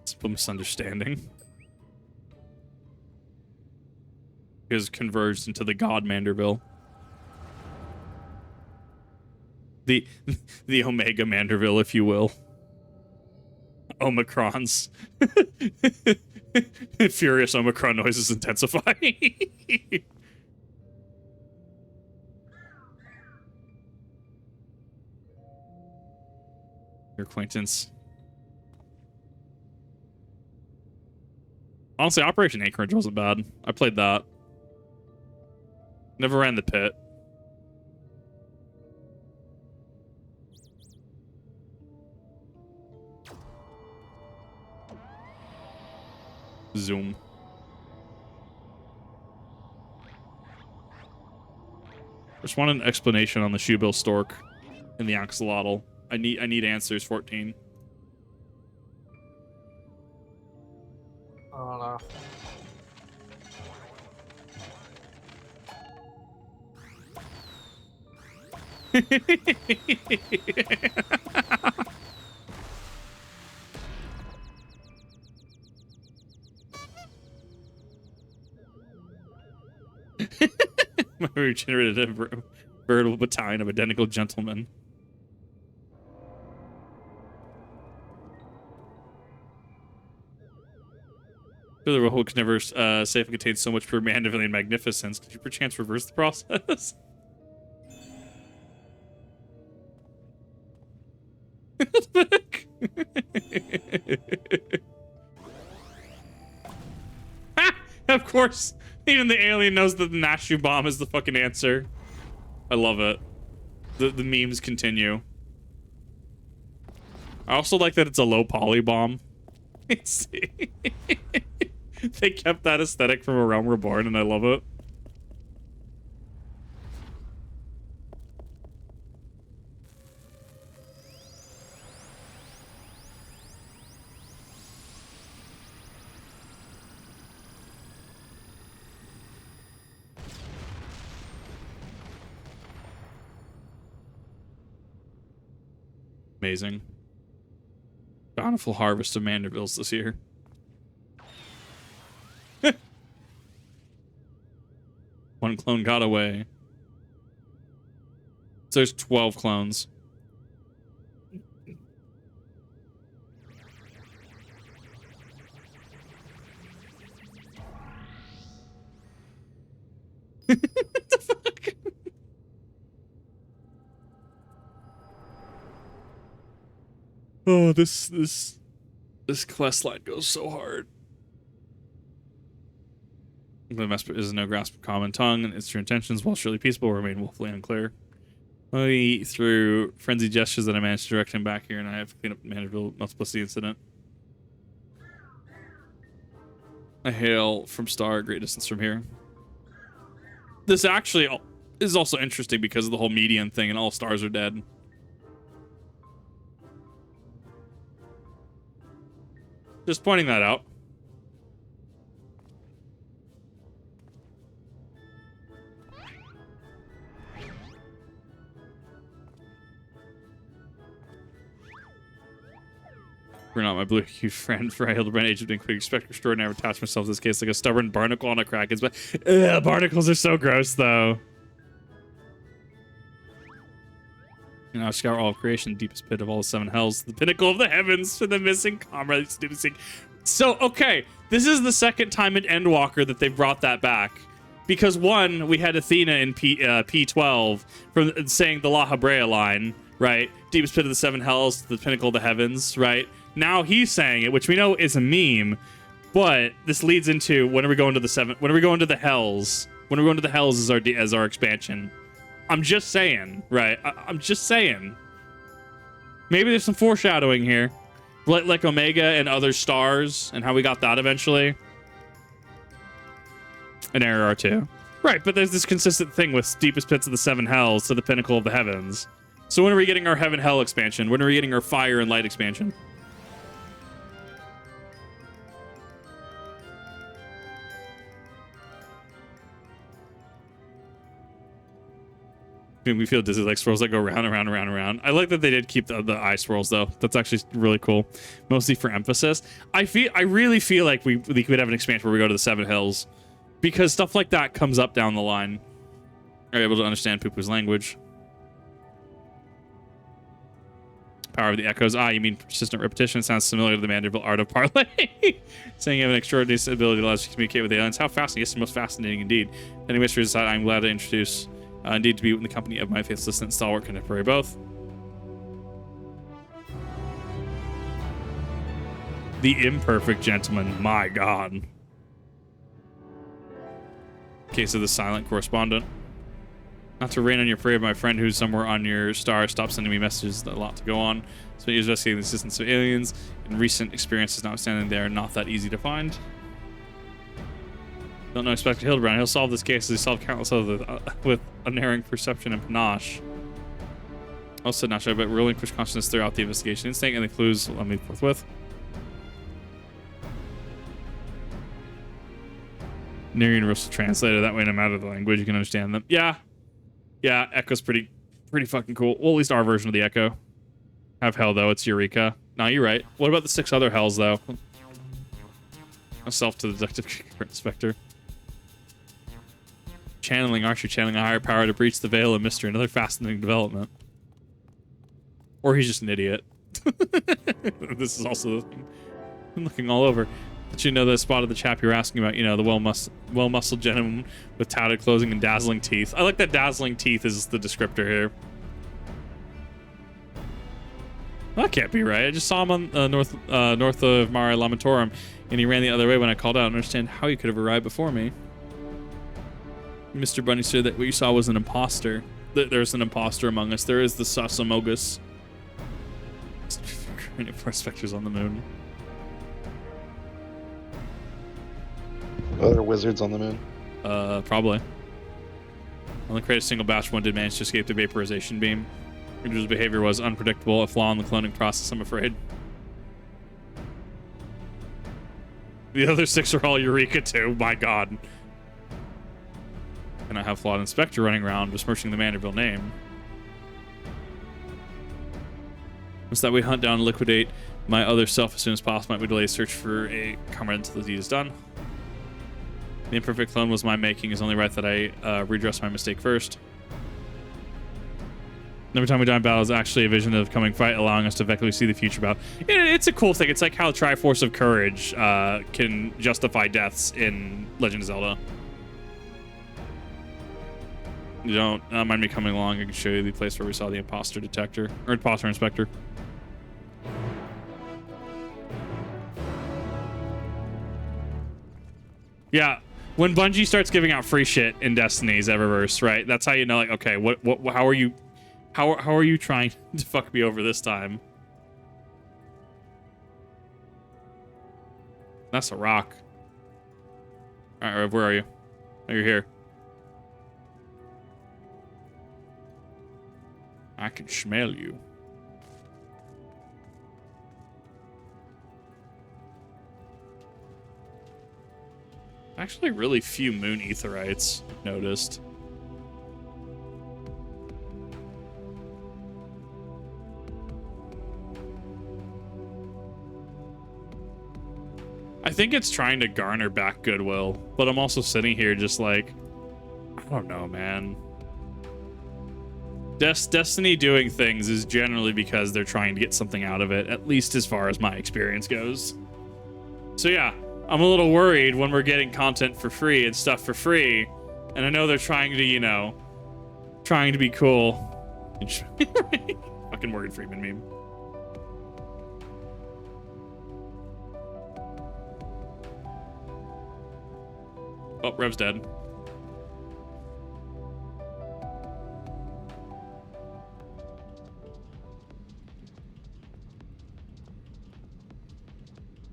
It's a misunderstanding. Is converged into the god Manderville. The Omega Manderville, if you will. Omicrons. Furious Omicron noises intensify. Your acquaintance. Honestly, Operation Anchorage wasn't bad. I played that. Never ran the pit. Zoom. Just want an explanation on the Shoebill Stork and the Axolotl. I need answers, 14. I don't know. My regenerative veritable battalion of identical gentlemen. The role could never safely contain so much pure Mandervillian magnificence. Could you perchance reverse the process? Of course, even the alien knows that the Nashu bomb is the fucking answer. I love it. The memes continue. I also like that it's a low poly bomb. They kept that aesthetic from A Realm Reborn, and I love it. Amazing. Bountiful harvest of Mandervilles this year. One clone got away. So there's 12 clones. What the fuck? Oh, this quest line goes so hard. The mess is no grasp of common tongue, and its true intentions, while surely peaceable, remain woefully unclear. Only through frenzied gestures that I managed to direct him back here, and I have cleaned up the Manderville multiplicity incident. I hail from Star, a great distance from here. This actually is also interesting because of the whole median thing, and all stars are dead. Just pointing that out. We're not my blue-hued friend for Hildibrand Age of Quick expect extraordinary attach myself to this case like a stubborn barnacle on a crack. But barnacles are so gross, though. And I scour all of creation, the deepest pit of all the seven hells, the pinnacle of the heavens for the missing comrade. So, okay, this is the second time in Endwalker that they brought that back. Because one, we had Athena in P12 from saying the La Habrea line, right? Deepest pit of the seven hells, the pinnacle of the heavens, right? Now he's saying it, which we know is a meme, but this leads into when are we going to the when are we going to the hells? When are we going to the hells as our expansion? I'm just saying, right? I'm just saying. Maybe there's some foreshadowing here, like Omega and other stars, and how we got that eventually. An error or two, right? But there's this consistent thing with deepest pits of the seven hells to the pinnacle of the heavens. So when are we getting our heaven hell expansion? When are we getting our fire and light expansion? We feel dizzy like swirls that go round and round and round and round. I like that they did keep the eye swirls though. That's actually really cool, mostly for emphasis. I really feel like we could have an expansion where we go to the seven hills, because stuff like that comes up down the line. Are able to understand Poo-Poo's language. Power of the echoes. You mean persistent repetition? Sounds similar to the Manderville art of parlay. Saying you have an extraordinary ability that allows you to communicate with aliens. How fascinating! Yes, the most fascinating indeed. Any mysteries aside, I'm glad to introduce. Indeed, to be in the company of my faithful assistant, stalwart contemporary both. The imperfect gentleman, my god. Case of the silent correspondent. Not to rain on your parade, my friend who's somewhere on your star, stop sending me messages, a lot to go on. So you're investigating the existence of aliens, and recent experiences notwithstanding, they are not that easy to find. Don't know Inspector Hildibrand. He'll solve this case as he solved countless others with unerring perception and panache. Also, not sure, but relinquish consciousness throughout the investigation instinct and the clues let me forthwith. Near universal translator. That way, no matter the language, you can understand them. Yeah, Echo's pretty fucking cool. Well, at least our version of the Echo. Have hell though. It's Eureka. No, you're right. What about the 6 other hells though? A self-deductive inspector. channeling, aren't you? Channeling a higher power to breach the veil of mystery. Another fascinating development. Or he's just an idiot. This is also the thing. I'm looking all over. But you know the spot of the chap you're asking about, you know, the well-muscled gentleman with touted clothing and dazzling teeth. I like that dazzling teeth is the descriptor here. That can't be right. I just saw him on north of Mare Lamentorum, and he ran the other way when I called out. I don't understand how he could have arrived before me. Mr. Bunny said that what you saw was an imposter. There's an imposter among us. There is the Sasamogus. Specters on the moon. Other wizards on the moon. Probably. Only create a single batch. One did manage to escape the vaporization beam. Individual's behavior was unpredictable, a flaw in the cloning process, I'm afraid. The other 6 are all Eureka too, my god. And I have flawed inspector running around besmirching the Manderville name. It's that we hunt down and liquidate my other self as soon as possible. Might we delay search for a comrade until the deed is done. The imperfect clone was my making. It's only right that I redress my mistake first. Every time we die in battle is actually a vision of coming fight, allowing us to effectively see the future battle. It's a cool thing. It's like how Triforce of Courage can justify deaths in Legend of Zelda. You don't mind me coming along. I can show you the place where we saw the imposter detector, or imposter inspector. Yeah, when Bungie starts giving out free shit in Destiny's Eververse, right? That's how you know, like, okay, how are you... How are you trying to fuck me over this time? That's a rock. All right, Rev, where are you? Oh, you're here. I can smell you. Actually, really few moon aetherites noticed. I think it's trying to garner back goodwill, but I'm also sitting here just like, I don't know, man. Destiny doing things is generally because they're trying to get something out of it, at least as far as my experience goes. So yeah, I'm a little worried when we're getting content for free and stuff for free, and I know they're trying to, you know, trying to be cool. Fucking Morgan Freeman meme. Oh, Rev's dead.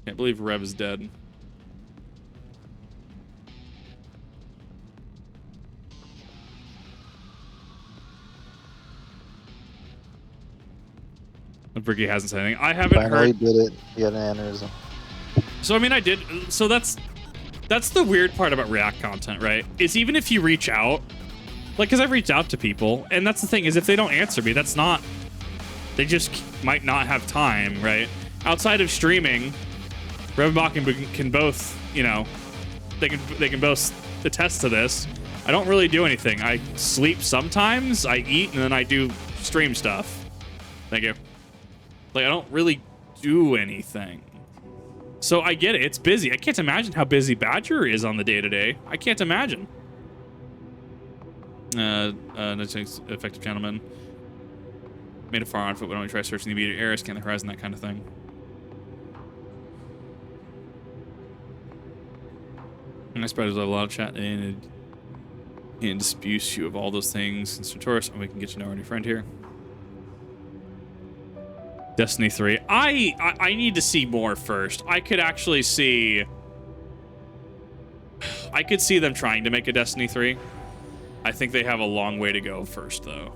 Can't believe Rev is dead. Bricky hasn't said anything. I haven't Finally heard. did it. He had an aneurysm. So I mean, I did. So that's the weird part about React content, right? Is even if you reach out, like, because I've reached out to people, and that's the thing, is if they don't answer me, that's not, they just might not have time, right? Outside of streaming, Revibara can both, you know, they can both attest to this. I don't really do anything. I sleep sometimes, I eat, and then I do stream stuff. Thank you. Like, I don't really do anything. So I get it. It's busy. I can't imagine how busy Badger is on the day-to-day. I can't imagine. Effective gentleman. Made a far on foot, but only try searching the immediate area, scan the horizon, that kind of thing. And I spread a lot of chat and disputes you of all those things. And Sartorius, and we can get to know our new friend here. Destiny 3. I need to see more first. I could actually see... I could see them trying to make a Destiny 3. I think they have a long way to go first, though.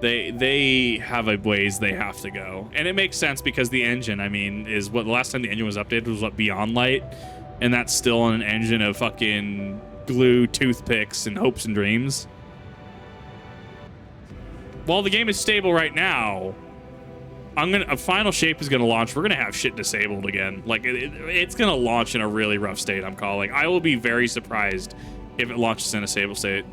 They have a ways they have to go. And it makes sense because the engine, I mean, is what the last time the engine was updated was what, Beyond Light? And that's still an engine of fucking glue, toothpicks, and hopes and dreams. While the game is stable right now, a Final Shape is gonna launch. We're gonna have shit disabled again. Like it's gonna launch in a really rough state. I'm calling. I will be very surprised if it launches in a stable state.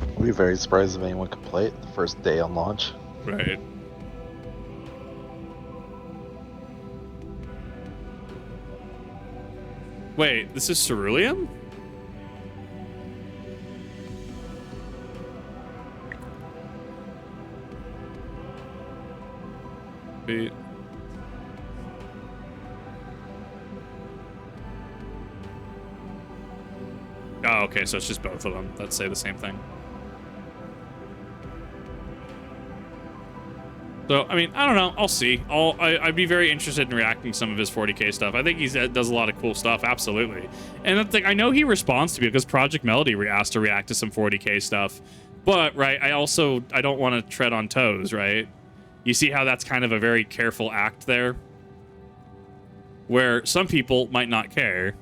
I'd be very surprised if anyone could play it the first day on launch. Right. Wait, this is ceruleum? Wait. Oh, okay, so it's just both of them that say the same thing. So, I mean, I don't know. I'll see. I'd be very interested in reacting to some of his 40k stuff. I think he does a lot of cool stuff, absolutely. And that's like, I know he responds to me because Project Melody asked to react to some 40k stuff. But, right, I don't want to tread on toes, right? You see how that's kind of a very careful act there? Where some people might not care.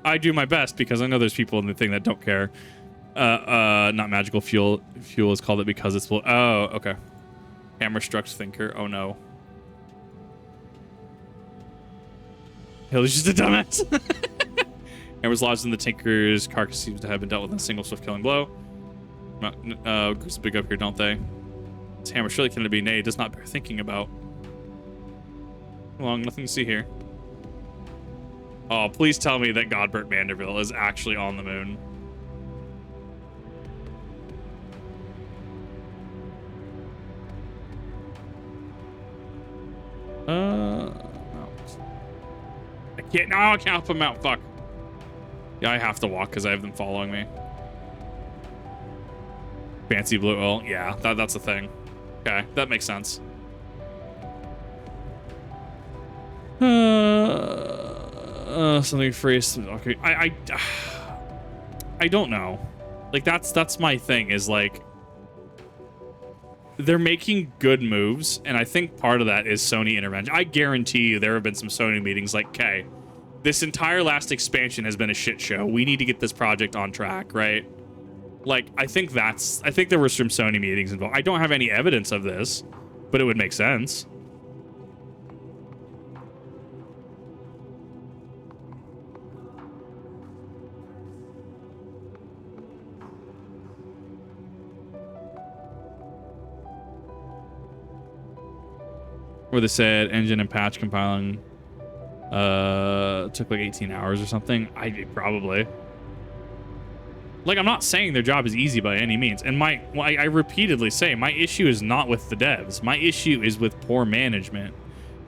I do my best because I know there's people in the thing that don't care. Not magical fuel. Fuel is called it because it's... Oh, okay. Hammer struck thinker. Oh no. Hildy's just a dumbass. Hammer's lodged in the tinker's carcass seems to have been dealt with in a single swift killing blow. Groups big up here, don't they? This hammer surely can be nay, does not bear thinking about. Long, nothing to see here. Oh, please tell me that Godbert Manderville is actually on the moon. No. I can't. No, I can't put them out. Fuck. Yeah, I have to walk because I have them following me. Fancy blue oil. Yeah, that's a thing. Okay, that makes sense. Something free. Okay, I don't know. Like that's my thing. Is like they're making good moves, and I think part of that is Sony intervention. I guarantee you there have been some Sony meetings like, okay, this entire last expansion has been a shit show. We need to get this project on track, right? Like, I think there were some Sony meetings involved. I don't have any evidence of this, but it would make sense. Where they said engine and patch compiling took like 18 hours or something. Probably. Like, I'm not saying their job is easy by any means. And I repeatedly say, my issue is not with the devs. My issue is with poor management,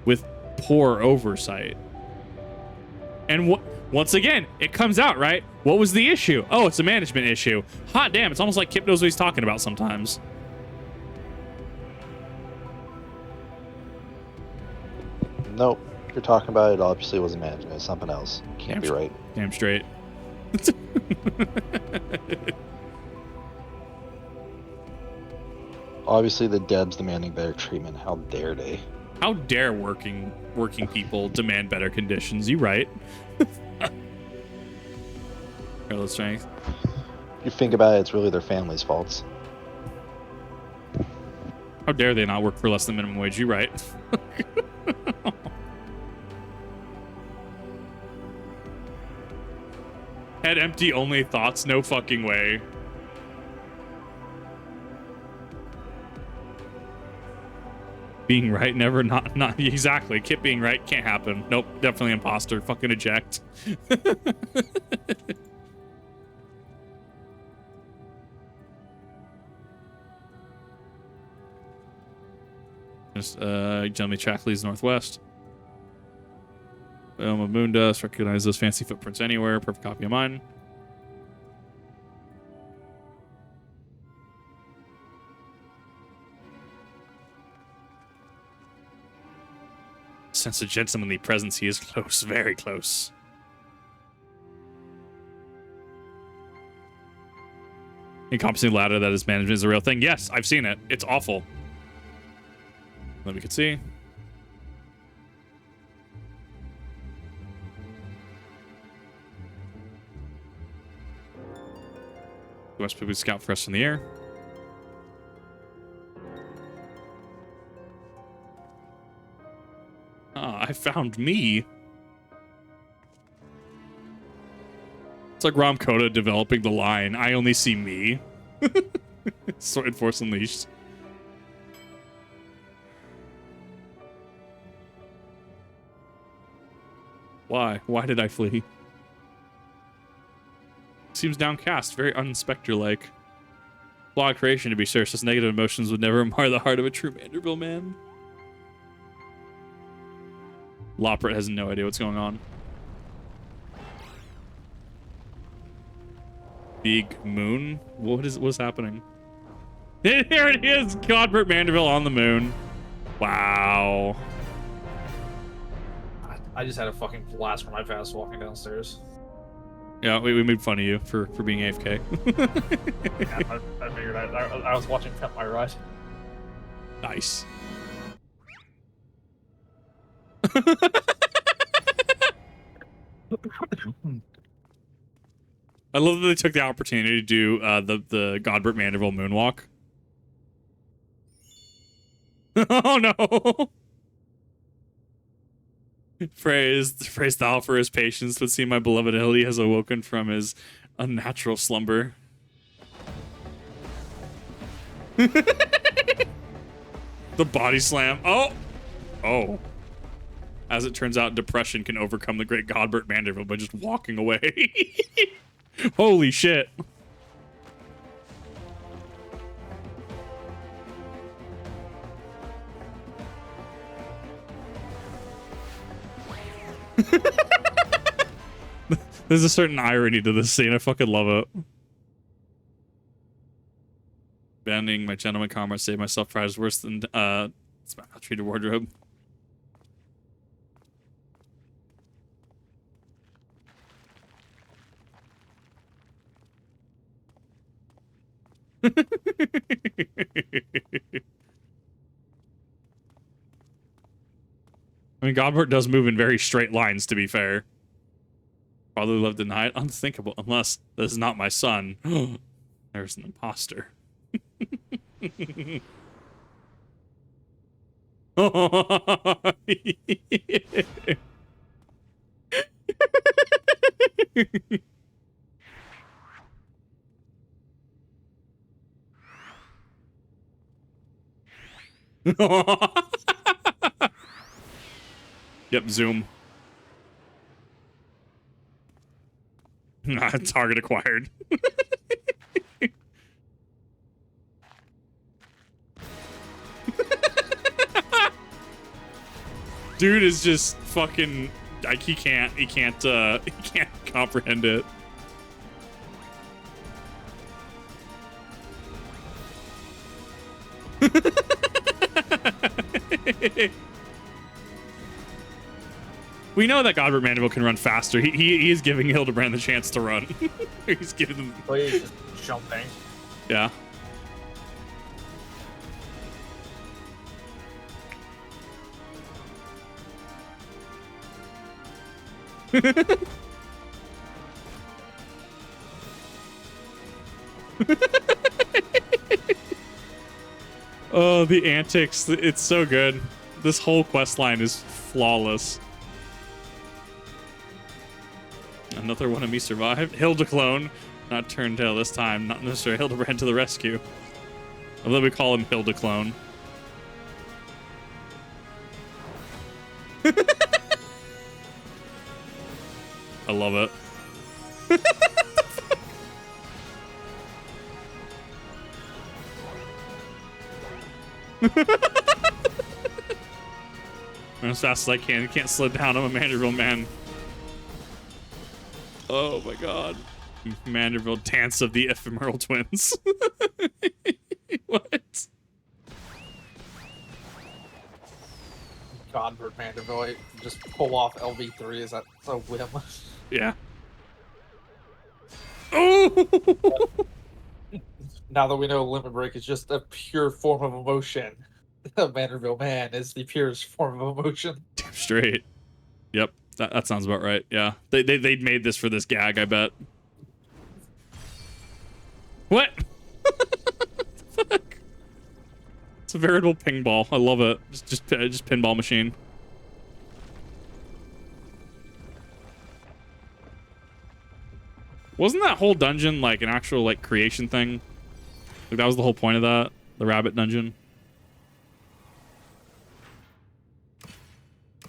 with poor oversight. And once again, it comes out, right? What was the issue? Oh, it's a management issue. Hot damn, it's almost like Kip knows what he's talking about sometimes. Nope. If you're talking about it, obviously wasn't management. It's something else. Can't be right. Damn straight. Obviously, the devs demanding better treatment. How dare they? How dare working people demand better conditions? You right. Careless strength. If you think about it, it's really their family's faults. How dare they not work for less than minimum wage? You right. Head empty, only thoughts, no fucking way. Being right, never not exactly. Kip being right can't happen. Nope, definitely imposter. Fucking eject. Just Jelmy track leads northwest. Realm of moon dust. Recognize those fancy footprints anywhere. Perfect copy of mine. Sense of gentlemanly presence. He is close, very close. Encompassing ladder that is management is a real thing. Yes, I've seen it. It's awful. Let me could see. West Pibby scout for us in the air. Ah, I found me. What's like Rom Coda developing the line, I only see me. Sword Force Unleashed. Why? Why did I flee? Seems downcast, very unspectre-like. Flawed creation, to be sure, since negative emotions would never mar the heart of a true Manderville man. Lopret has no idea what's going on. Big moon? What's happening? Here it is! Godbert Manderville on the moon. Wow. I just had a fucking blast from my fast walking downstairs. Yeah, we made fun of you for being AFK. Yeah, I figured I was watching Pimp My Ride. Nice. I love that they took the opportunity to do the Godbert Manderville moonwalk. Oh no! Praise thou for his patience, but see my beloved Hildy has awoken from his unnatural slumber. The body slam. Oh! Oh. As it turns out, depression can overcome the great Godbert Manderville by just walking away. Holy shit. There's a certain irony to this scene. I fucking love it. Abandoning my gentleman comrade saved myself prize worse than treated wardrobe. I mean, Godbert does move in very straight lines, to be fair. Fatherly love denied? Unthinkable, unless this is not my son. There's an imposter. Yep, zoom. Target acquired. Dude is just fucking like he can't comprehend it. We know that Godbert Manderville can run faster. He is giving Hildibrand the chance to run. He's giving them. Oh, he's just jumping. Yeah. Oh, the antics. It's so good. This whole quest line is flawless. Another one of me survived. Hildiclone. Not Turntail this time. Not necessarily Hildibrand to the rescue. Although we call him Hildiclone. I love it. I'm as fast as I can. You can't slow down. I'm a Manderville man. Oh my god. Manderville dance of the ephemeral twins. What? Godbert Manderville, just pull off LV3. Is that so whim? Yeah. Oh! Now that we know Limit Break is just a pure form of emotion, Manderville Man is the purest form of emotion. Damn straight. Yep, that sounds about right. Yeah, they made this for this gag, I bet. What? Fuck. It's a veritable ping ball. I love it. Just pinball machine. Wasn't that whole dungeon like an actual like creation thing? Like that was the whole point of that, the rabbit dungeon.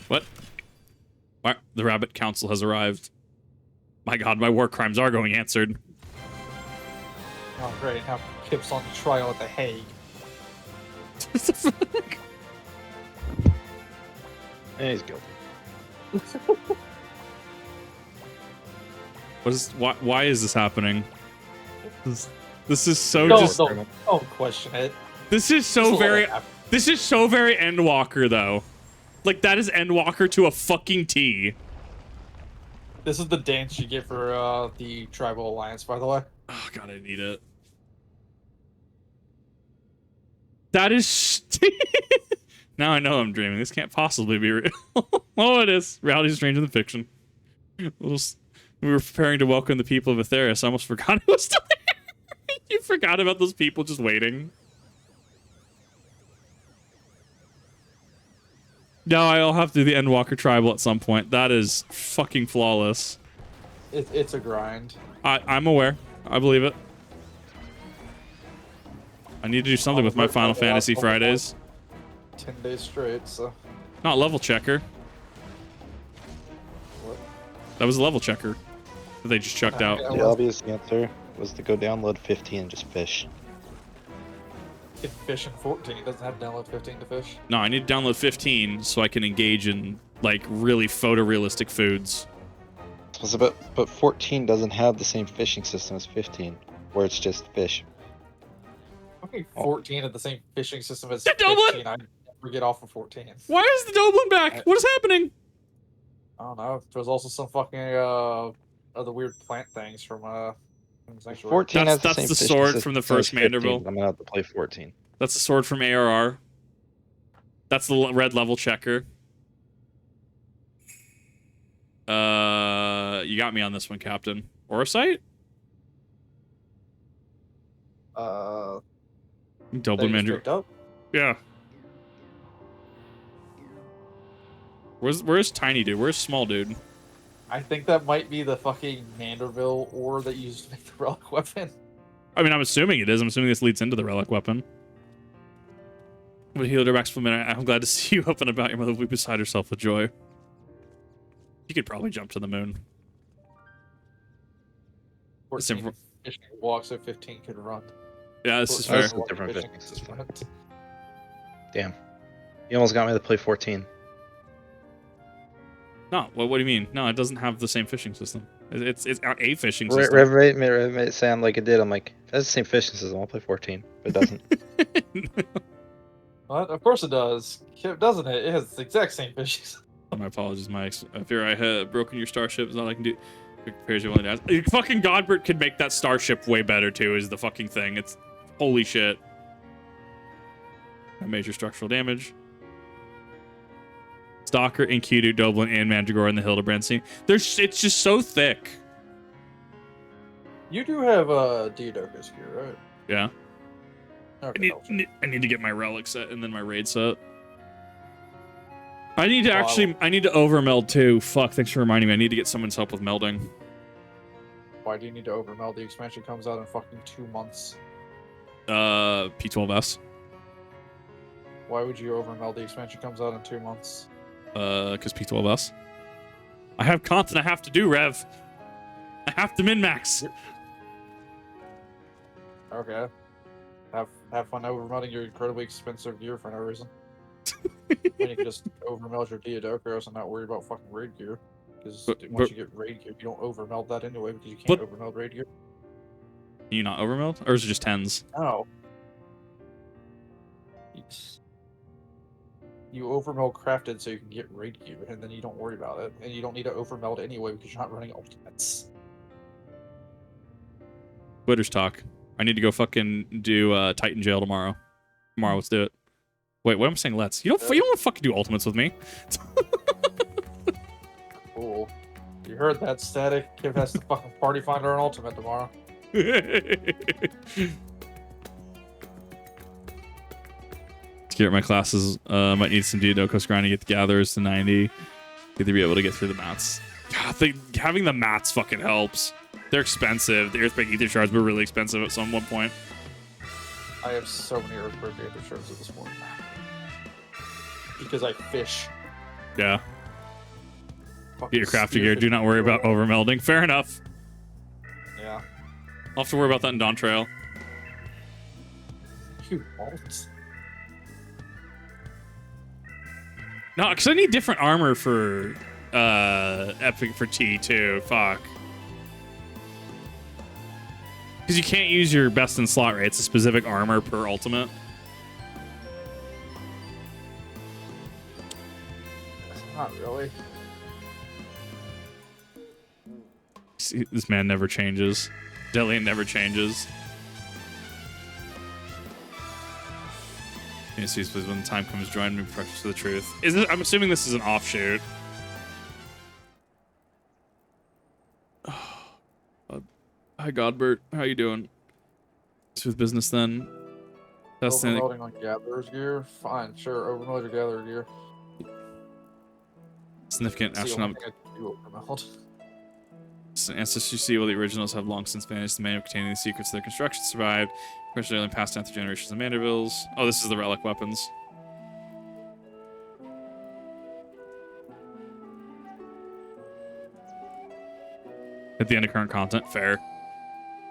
What? What? The rabbit council has arrived. My God, my war crimes are going answered. Oh, great. Now Kip's on trial at The Hague. What the fuck? And he's guilty. What is? Why is this happening? This is so Don't question it. This is so Just let very. it happen. This is so very Endwalker though. Like that is Endwalker to a fucking T. This is the dance you get for the Tribal Alliance, by the way. Oh God, I need it. That is. Now I know I'm dreaming. This can't possibly be real. Oh, it is. Reality is stranger than fiction. We were preparing to welcome the people of Aetheris. I almost forgot it was still there. You forgot about those people just waiting. No, I'll have to do the Endwalker tribal at some point. That is fucking flawless. It's a grind. I'm aware. I believe it. I need to do something with my Final Fantasy Fridays. 10 days straight, so... Not level checker. What? That was a level checker that they just chucked out. Yeah. The obvious answer was to go download 15 and just fish. Get fish in 14. It doesn't have to download 15 to fish. No, I need to download 15 so I can engage in, like, really photorealistic foods. So, but 14 doesn't have the same fishing system as 15, where it's just fish. Okay, 14 at the same fishing system as The Dublin! 15. I never get off of 14. Why is the Doblin back? What is happening? I don't know. There's also some fucking other weird plant things from Sanctuary. 14 has That's the same the fishing sword system from the as first 15. Manderville. I'm gonna have to play 14. That's the sword from ARR. That's the red level checker. You got me on this one, Captain. Orosite? Dublin that you Mander. picked up? Yeah. Where's tiny dude? Where's small dude? I think that might be the fucking Manderville ore that you used to make the relic weapon. I mean, I'm assuming it is. I'm assuming this leads into the relic weapon. But Hildibrand for a minute. I'm glad to see you up and about. Your mother will be beside herself with joy. You could probably jump to the moon. 14 fishing walks, so 15 could run. Yeah, this is That's fair. a different fishing system. Damn. You almost got me to play 14. No, what do you mean? No, it doesn't have the same fishing system. It's a fishing system. Rev sound like it did. I'm like, that's the same fishing system. I'll play 14, but it doesn't. What? Of course it does. Doesn't it? It has the exact same fishing system. My apologies, Mike. I fear I had broken your starship. Is all I can do. Prepares you willing to ask. Fucking Godbert could make that starship way better too. Is the fucking thing? It's holy shit. Major structural damage. Stalker, Enkidu, Dublin, and Mandragora in the Hildibrand scene. It's just so thick. You do have a Diadokus here, right? Yeah. Okay, I need to get my relic set and then my raid set. I need to overmeld too. Fuck, thanks for reminding me. I need to get someone's help with melding. Why do you need to overmeld? The expansion comes out in fucking 2 months. P12S. Why would you overmeld? The expansion comes out in 2 months. Because P12S. I have content I have to do, Rev. I have to min-max. Okay. Have fun overmelding your incredibly expensive gear for no reason. When you can just overmeld your Diadokus and not worry about fucking raid gear. Because once you get raid gear, you don't overmeld that anyway because you can't overmeld raid gear. Can you not overmeld? Or is it just 10s? No. You overmeld crafted so you can get raid gear, and then you don't worry about it. And you don't need to overmeld anyway because you're not running ultimates. Twitter's talk. I need to go fucking do Titan Jail tomorrow. Let's do it. Wait, what am I saying? Let's. You don't want to fucking do ultimates with me. Cool. You heard that, Static? Kip has to fucking party finder an ultimate tomorrow. To get my classes, might need some Diadokus grinding, get the gatherers to 90. Get to be able to get through the mats. God, having the mats fucking helps. They're expensive. The Earthbreak Ether shards were really expensive at some one point. I have so many Earthbreak Aether shards at this point. Because I fish. Yeah. Fucking Get your crafty spearfish gear. Do not worry about everywhere. overmelding. Fair enough. Yeah. I'll have to worry about that in Dawn Trail. You won't. No, because I need different armor for Epic for T too. Fuck. Because you can't use your best in slot, right? It's a specific armor per ultimate. Not really. See, this man never changes. Delian never changes. Can you see, please, when the time comes, join me for the truth. Is this, I'm assuming this is an offshoot. Hi, Godbert. How you doing? With business then. That's the Overloading on Gatherer's gear? Fine, sure. Overload your Gatherer gear. significant That's the only astronomical. thing I can do overload. Ancestors you see, while the originals have long since vanished, the manual containing the secrets of their construction survived. Personally, only passed down through generations of Mandervilles. Oh, this is the relic weapons. At the end of current content, fair.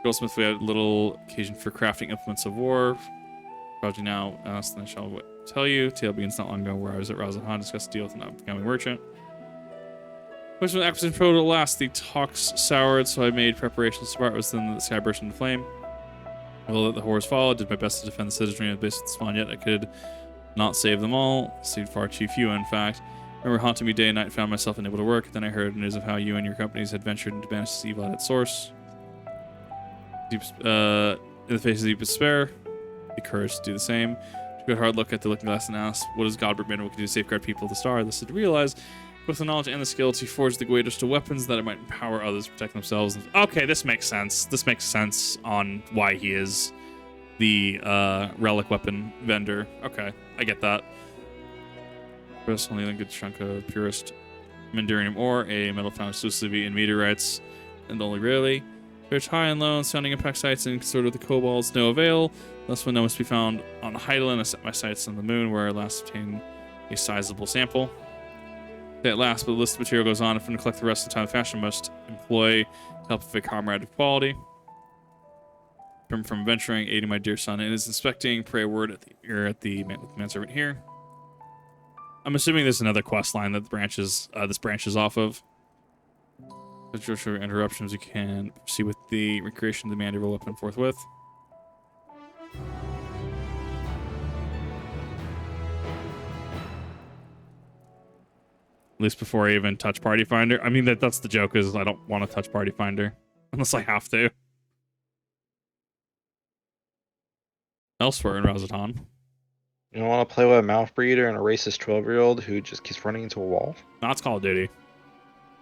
Goldsmith, we had little occasion for crafting implements of war. Project now, then I shall tell you. Tale begins not long ago where I was at Radz-at-Han, discussed a deal with an upcoming merchant. Which when the acquisition pro to last, the talks soured, so I made preparations to part with them. The sky burst into flame. I will let the horrors follow. Did my best to defend the citizenry of the base of the spawn, yet I could not save them all. Saved far too few, in fact. Remember haunting me day and night, found myself unable to work. Then I heard news of how you and your companies had ventured to banish this evil at its source. In the face of deep despair, the courage to do the same. Took a hard look at the looking glass and asked, what does Godbert Manderville do to safeguard people of the star? Listed to realize, with the knowledge and the skill to forge the greatest of weapons, that it might empower others to protect themselves. Okay, this makes sense. This makes sense on why he is the relic weapon vendor. Okay, I get that. First, only a good chunk of purest Mandurium ore, a metal found exclusively in meteorites, and only rarely. Search high and low, sounding impact sites, and sort of the kobolds, no avail. Thus, one must be found on Heidelin. I set my sights on the moon, where I last obtained a sizable sample. At last, but the list of material goes on. If I'm to collect the rest of the time, the fashion must employ to help with a comrade of quality. From venturing, aiding my dear son, and is inspecting. Pray a word at the manservant here. I'm assuming there's another quest line that this branches off of. Such interruptions, you can proceed with the recreation of the Manderville weapon forthwith. At least before I even touch Party Finder. I mean, that's the joke, is I don't want to touch Party Finder. Unless I have to. Elsewhere in Radz-at-Han. You don't want to play with a mouth breeder and a racist 12-year-old who just keeps running into a wall? No, it's Call of Duty.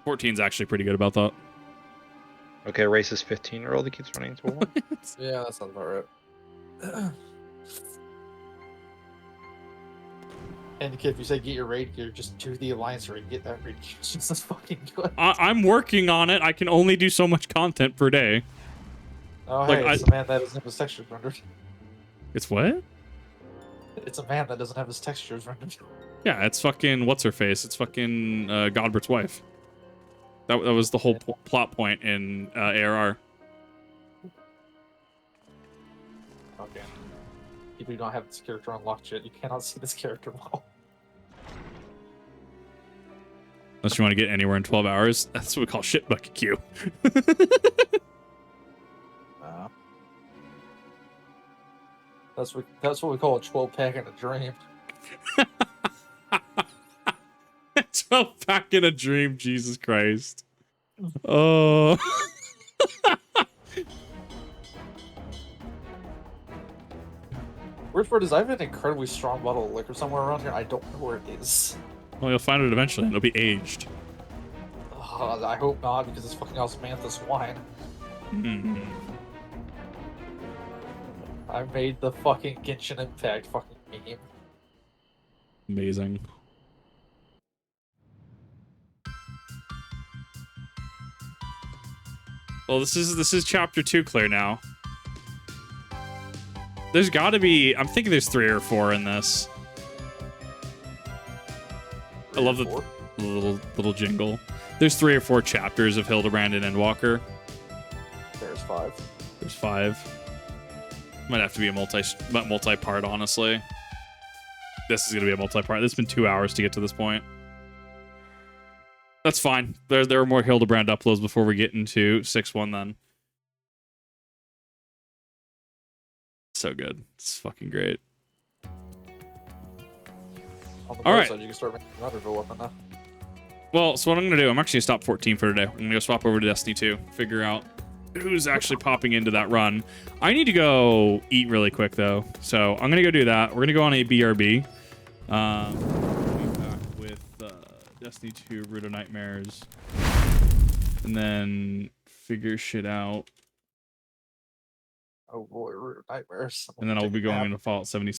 14's actually pretty good about that. Okay, a racist 15-year-old that keeps running into a wall? Yeah, that sounds about right. And if you say get your raid gear, just do the alliance raid, get that raid gear. It's just as fucking good. I'm working on it. I can only do so much content per day. Oh, Like, hey, it's a man that doesn't have his textures rendered. It's what? It's a man that doesn't have his textures rendered. Yeah, it's fucking what's-her-face. It's fucking Godbert's wife. That was the whole plot point in ARR. Okay. If you don't have this character unlocked yet, you cannot see this character model. Unless you want to get anywhere in 12 hours. That's what we call shit bucket queue. That's what we call a 12-pack in a dream. 12-pack in a dream, Jesus Christ. Oh. Weird part is I have an incredibly strong bottle of liquor somewhere around here. I don't know where it is. Well, you'll find it eventually. It'll be aged. I hope not, because it's fucking osmanthus wine. Hmm. I made the fucking Genshin Impact fucking game. Amazing. Well, this is chapter 2 clear now. There's got to be. I'm thinking there's 3 or 4 in this. I love the little jingle. There's 3 or 4 chapters of Hildibrand and Endwalker. There's 5. There's 5. Might have to be a multi-part, honestly. This is gonna be a multi-part. It's been 2 hours to get to this point. That's fine. There are more Hildibrand uploads before we get into 6-1 then. So good. It's fucking great. On the All right. side, you can start making Manderville weapon now. Well, so what I'm gonna do, I'm actually gonna stop 14 for today. I'm gonna go swap over to Destiny 2, figure out who's actually popping into that run. I need to go eat really quick though, so I'm gonna go do that. We're gonna go on a BRB. We'll be back with Destiny 2 Rudo Nightmares, and then figure shit out. Oh boy, nightmares. And then I'll be going into Fallout 76.